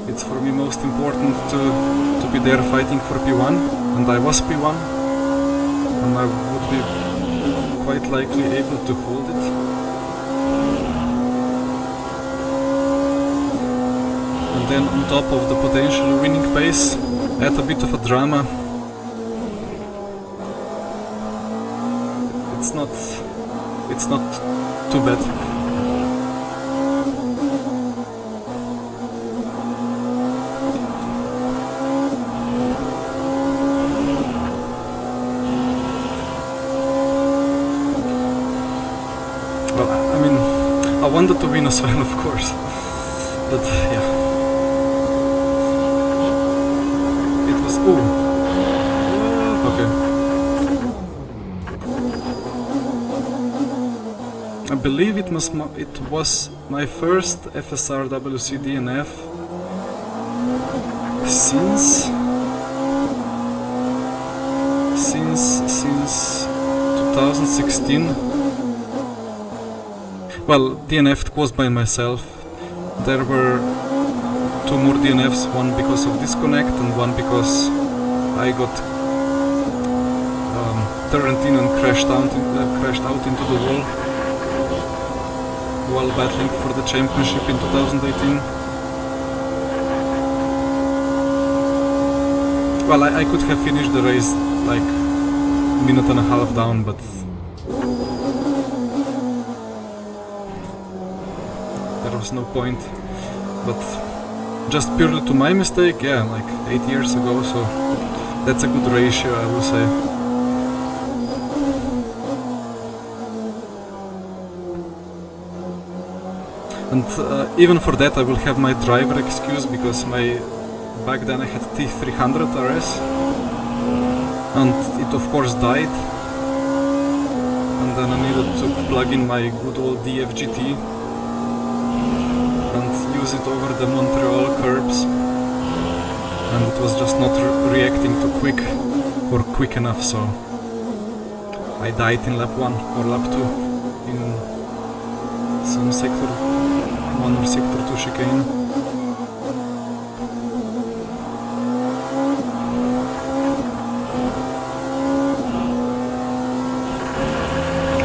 it's for me most important to be there fighting for P1, and I was P1, and I would be quite likely able to hold it. And then on top of the potential winning pace, add a bit of a drama. It's not too bad. Well, I mean, I wanted to win as well, of course, but yeah. Ooh. Okay. I believe it was my first FSR WC DNF since 2016. Well, DNF'd was by myself. There were 2 more DNFs, one because of disconnect and one because I got turned in and crashed out into the wall while battling for the championship in 2018. Well, I could have finished the race like a minute and a half down, but there was no point. But just purely to my mistake, yeah, like 8 years ago, so that's a good ratio, I will say. And even for that I will have my driver excuse, because back then I had T300 RS, and it of course died, and then I needed to plug in my good old DFGT and use it over the Montreal curbs, and it was just not reacting too quick enough, so I died in lap 1 or lap 2 in some sector 1 or sector 2 chicane.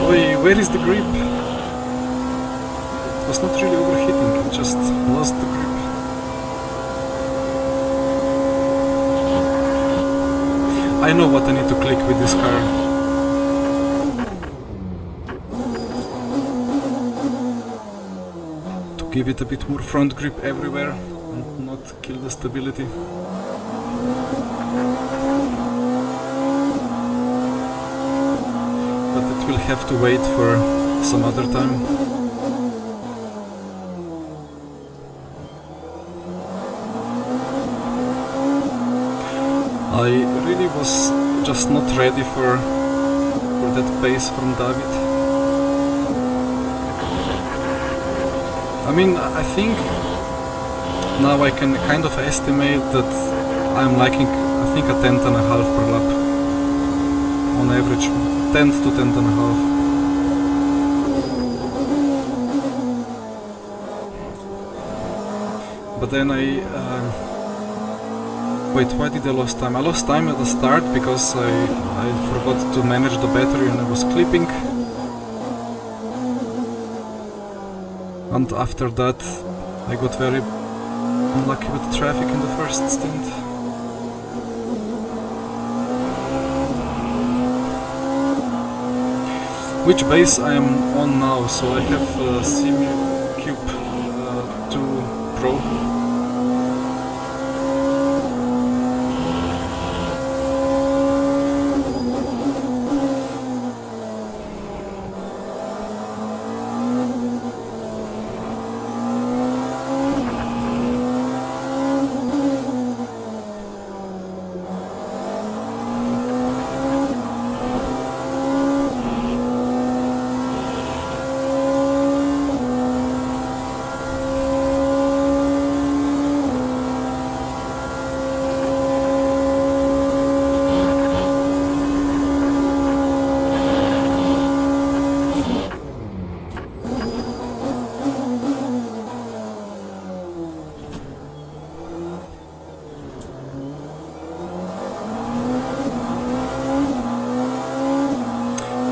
Oi, where is the grip? was not really overheating, it just lost the grip. I know what I need to click with this car. To give it a bit more front grip everywhere and not kill the stability. But it will have to wait for some other time. I really was just not ready for that pace from David. I mean, I think now I can kind of estimate that I'm liking, I think, a 10.5 per lap on average, 10 to 10.5. But then wait, why did I lose time? I lost time at the start because I forgot to manage the battery and I was clipping. And after that I got very unlucky with the traffic in the first stint. Which base I am on now? So I have SimuCube 2 Pro.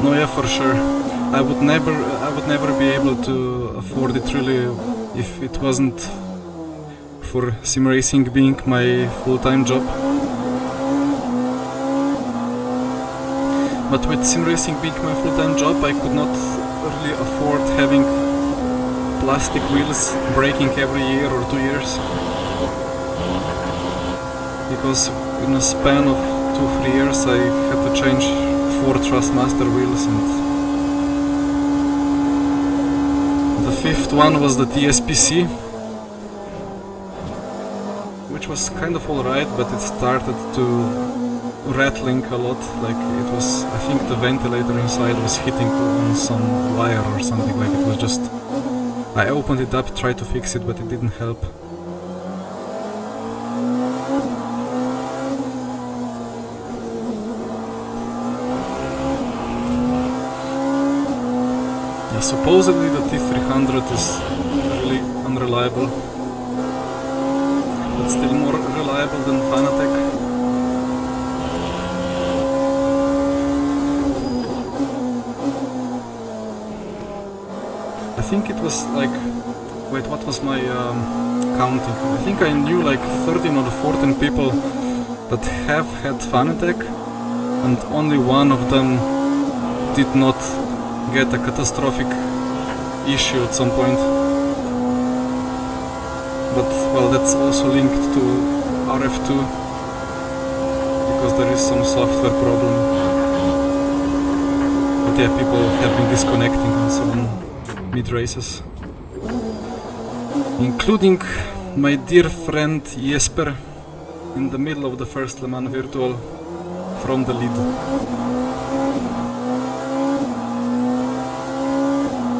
No, yeah, for sure. I would never be able to afford it really if it wasn't for sim racing being my full-time job. But with sim racing being my full-time job, I could not really afford having plastic wheels breaking every year or 2 years. Because in a span of 2-3 years I had to change 4 Trustmaster wheels, and the 5th one was the TSPC, which was kind of alright, but it started to rattling a lot, like it was, I think the ventilator inside was hitting on some wire or something, like it was just, I opened it up, tried to fix it, but it didn't help. Supposedly the T300 is really unreliable, but still more reliable than Fanatec. I think it was like, wait, what was my counting? I think I knew like 13 or 14 people that have had Fanatec, and only one of them did not get a catastrophic issue at some point. But well, that's also linked to RF2 because there is some software problem. But yeah, people have been disconnecting and so on mid races, including my dear friend Jesper in the middle of the first Le Mans Virtual from the lead.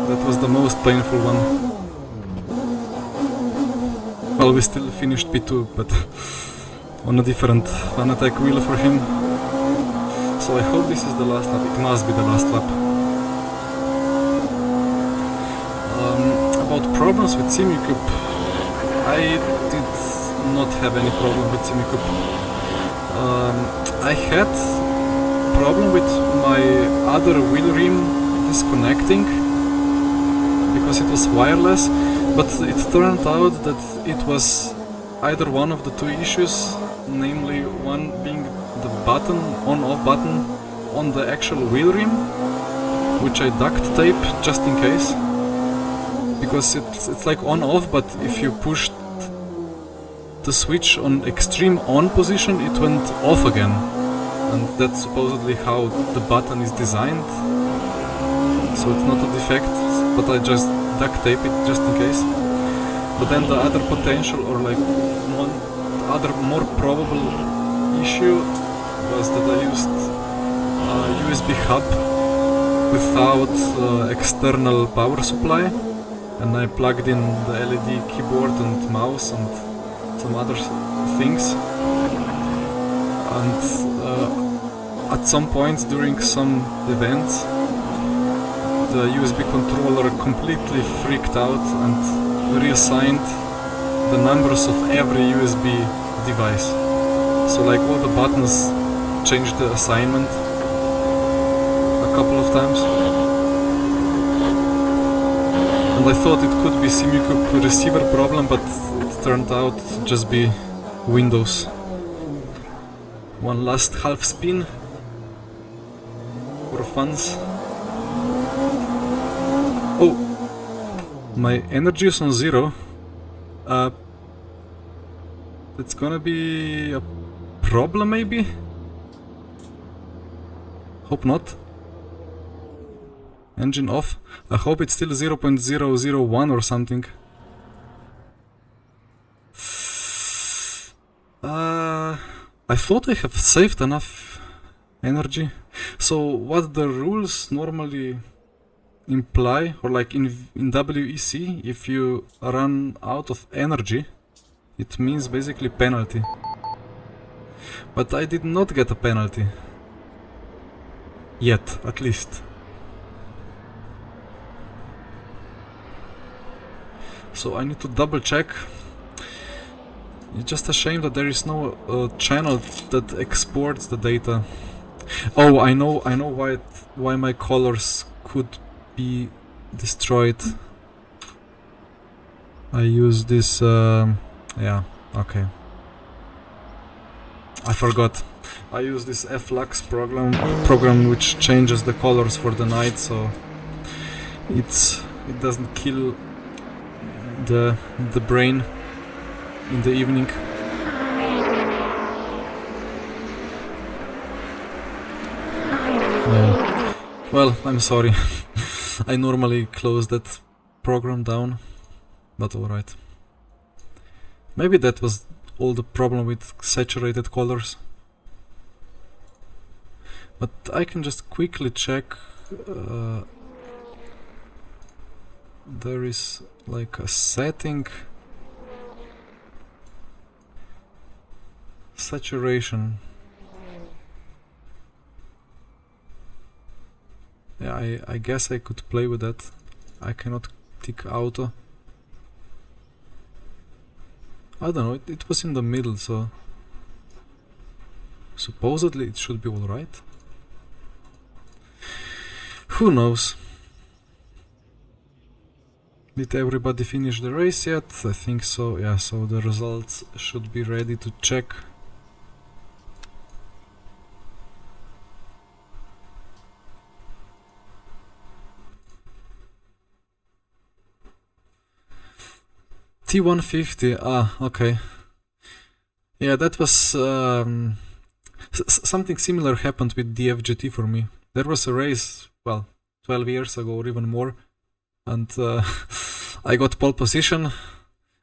That was the most painful one. Well, we still finished P2, but on a different Fanatec wheel for him. So I hope this is the last lap. It must be the last lap. About problems with SimuCube, I did not have any problem with SimuCube. I had problem with my other wheel rim disconnecting, because because it was wireless, but it turned out that it was either one of the two issues, namely one being the button, on-off button on the actual wheel rim, which I duct tape just in case, because it's like on-off, but if you pushed the switch on extreme on position, it went off again, and that's supposedly how the button is designed, so it's not a defect, but I just duct tape it just in case. But then the other potential, or like one other more probable issue, was that I used a USB hub without external power supply, and I plugged in the LED keyboard and mouse and some other things, and at some point during some events the USB controller completely freaked out and reassigned the numbers of every USB device. So like all the buttons changed the assignment a couple of times. And I thought it could be SIMUCUB receiver problem, but it turned out to just be Windows. One last half spin for funs. Oh, my energy is on 0. It's gonna be a problem maybe? Hope not. Engine off. I hope it's still 0.001 or something. I thought I have saved enough energy. So what the rules normally imply, or like in WEC, if you run out of energy, it means basically penalty. But I did not get a penalty. Yet, at least. So I need to double check. It's just a shame that there is no channel that exports the data. Oh, I know why my colors could be destroyed. I use this. Yeah, okay. I forgot. I use this FLux program which changes the colors for the night, so it doesn't kill the brain in the evening. Yeah. Well, I'm sorry. I normally close that program down, but alright. Maybe that was all the problem with saturated colors. But I can just quickly check. There is like a setting. Saturation. Yeah, I guess I could play with that. I cannot tick auto. I don't know, it was in the middle, so supposedly it should be alright. Who knows? Did everybody finish the race yet? I think so, yeah, so the results should be ready to check. T150, okay. Yeah, that was something similar happened with DFGT for me. There was a race, well, 12 years ago or even more, and I got pole position,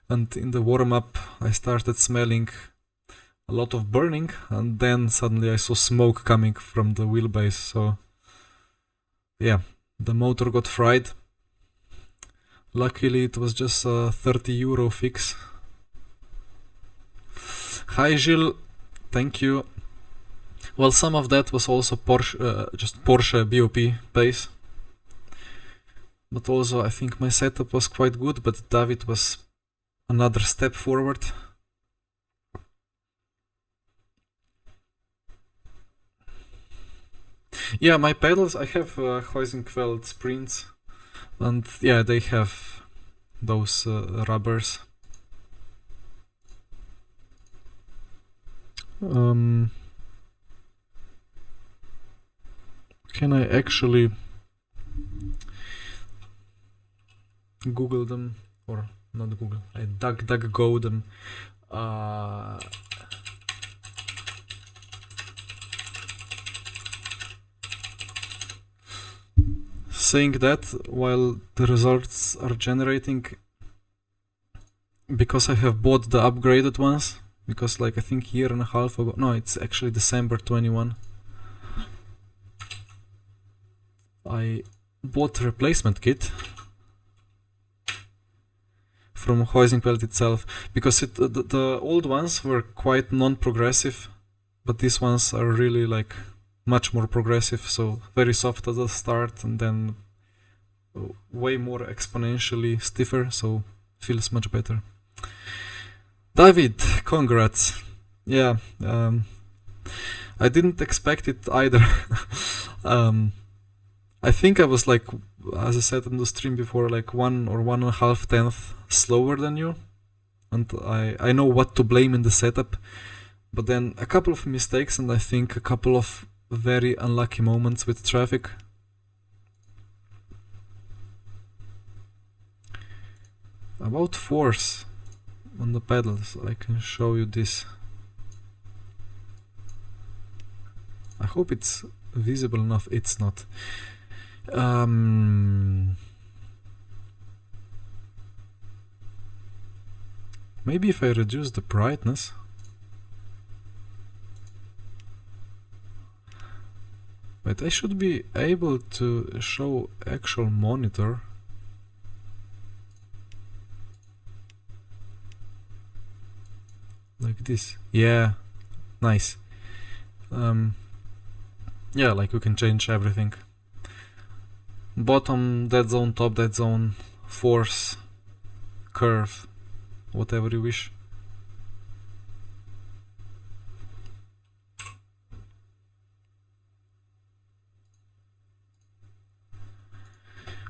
and in the warm-up I started smelling a lot of burning, and then suddenly I saw smoke coming from the wheelbase, so yeah, the motor got fried. Luckily it was just a 30 euro fix. Hi Gilles, thank you. Well, some of that was also Porsche, just Porsche BOP pace. But also I think my setup was quite good, but David was another step forward. Yeah, my pedals, I have Huizenfeld Sprints. And yeah, they have those rubbers. Can I actually Google them, or not Google? I DuckDuckGo them. Saying that while the results are generating, because I have bought the upgraded ones, because like I think year and a half ago, no, it's actually December 21, I bought a replacement kit from Huizenfeld itself, because the old ones were quite non-progressive, but these ones are really like much more progressive, so very soft at the start and then way more exponentially stiffer, so feels much better. David, congrats. Yeah, I didn't expect it either. I think I was like, as I said in the stream before, like 1 or 1.5 tenths slower than you, and I know what to blame in the setup, but then a couple of mistakes and I think a couple of very unlucky moments with traffic. About force on the pedals, I can show you this. I hope it's visible enough. It's not. Maybe if I reduce the brightness. But I should be able to show actual monitor. Like this. Yeah, nice. Yeah, like you can change everything. Bottom dead zone, top dead zone, force, curve, whatever you wish.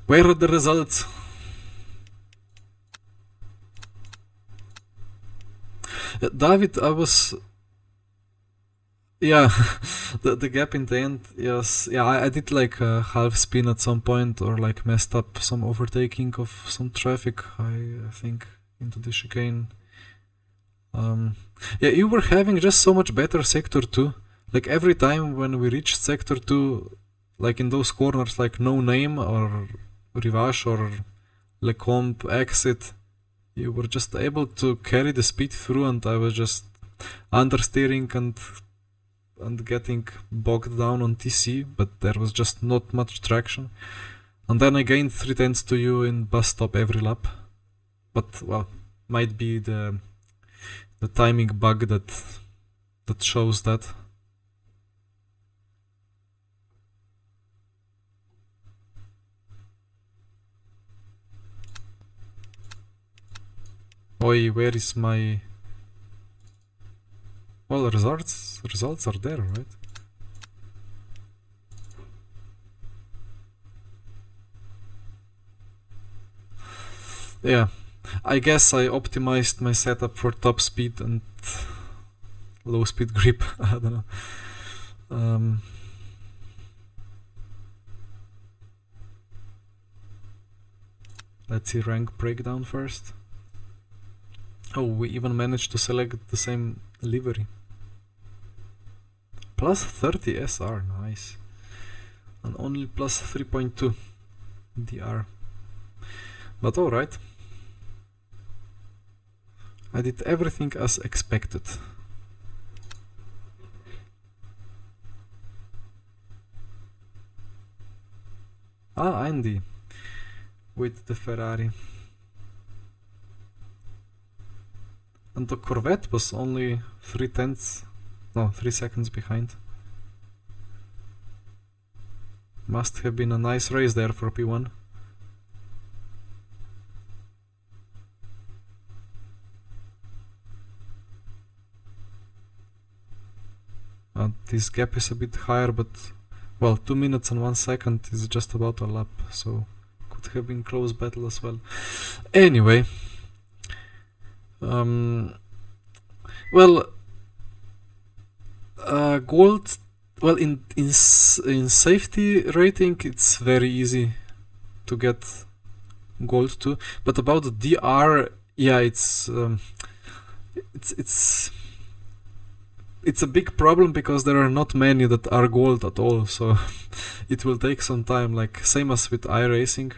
Where are the results? David, I was... Yeah, the gap in the end, yes. Yeah, I did like a half spin at some point, or like messed up some overtaking of some traffic, I think, into the chicane. Yeah, you were having just so much better sector 2. Like every time when we reached sector 2, like in those corners, like No Name or Rivage or Lecombe exit, you were just able to carry the speed through, and I was just understeering and getting bogged down on TC, but there was just not much traction. And then I gained 3 tenths to you in bus stop every lap. But well, might be the timing bug that shows that. Oi, where is my... Well, results are there, right? Yeah, I guess I optimized my setup for top speed and low speed grip. I don't know. Let's see rank breakdown first. Oh, we even managed to select the same livery. Plus 30 SR, nice. And only plus 3.2 DR. But alright. I did everything as expected. Ah, Andy. With the Ferrari. And the Corvette was only 3 seconds behind. Must have been a nice race there for P1. This gap is a bit higher, but well, 2 minutes and 1 second is just about a lap, so could have been close battle as well. Anyway, well, gold. Well, in safety rating, it's very easy to get gold too. But about the DR, yeah, it's a big problem because there are not many that are gold at all. So it will take some time. Like same as with iRacing.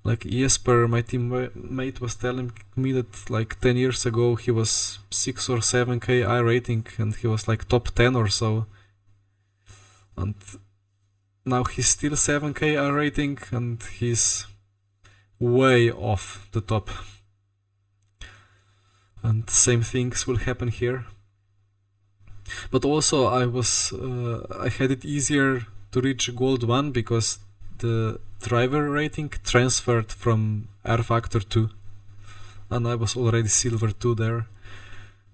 Like Jesper, my teammate, was telling me that like 10 years ago he was 6 or 7k I rating and he was like top 10 or so. And now he's still 7k I rating and he's way off the top. And same things will happen here. But also I had it easier to reach gold 1 because the driver rating transferred from R Factor 2 and I was already silver 2 there,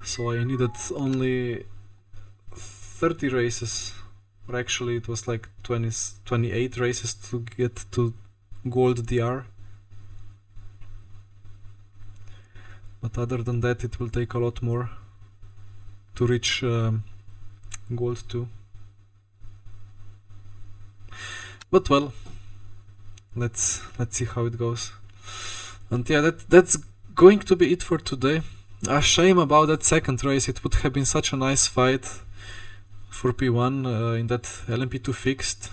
so I needed only 30 races, or actually it was like 28 races to get to gold DR. But other than that it will take a lot more to reach gold 2. But well, let's see how it goes. And yeah, that's going to be it for today. A shame about that second race. It would have been such a nice fight for P1 in that LMP2 fixed,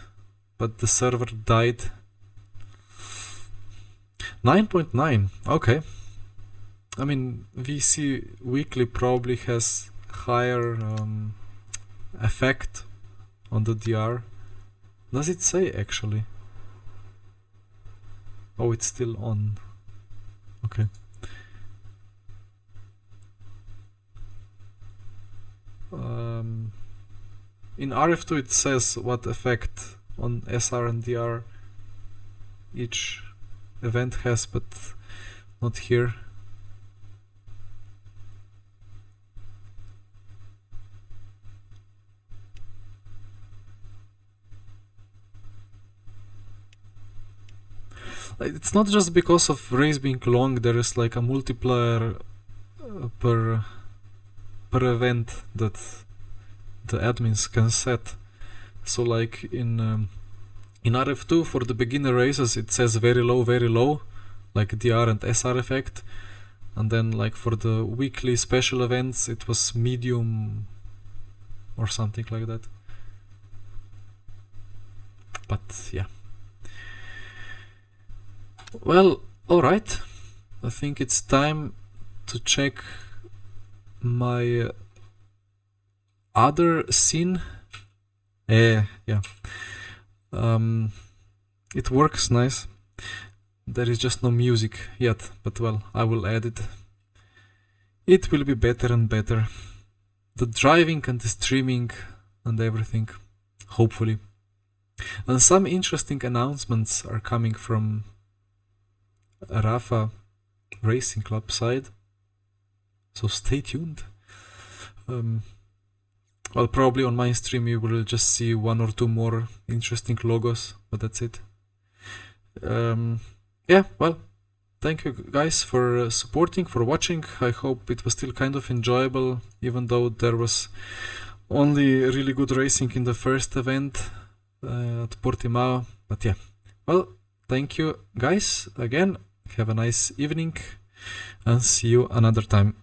but the server died. 9.9, okay. I mean, WEC weekly probably has higher effect on the DR. Does it say actually? Oh, it's still on. Okay. In RF2 it says what effect on SR and DR each event has, but not here. It's not just because of race being long, there is like a multiplier per event that the admins can set. So like in RF2 for the beginner races it says very low, like DR and SR effect, and then like for the weekly special events it was medium or something like that. But yeah. Well, alright, I think it's time to check my other scene. Yeah. It works nice. There is just no music yet, but well, I will add it. It will be better and better. The driving and the streaming and everything, hopefully. And some interesting announcements are coming from Rafa Racing Club side, so stay tuned. Well, probably on my stream you will just see 1 or 2 more interesting logos, but that's it. Yeah, well, thank you guys for supporting, for watching. I hope it was still kind of enjoyable, even though there was only really good racing in the first event at Portimao. But yeah, well, thank you guys again. Have a nice evening and see you another time.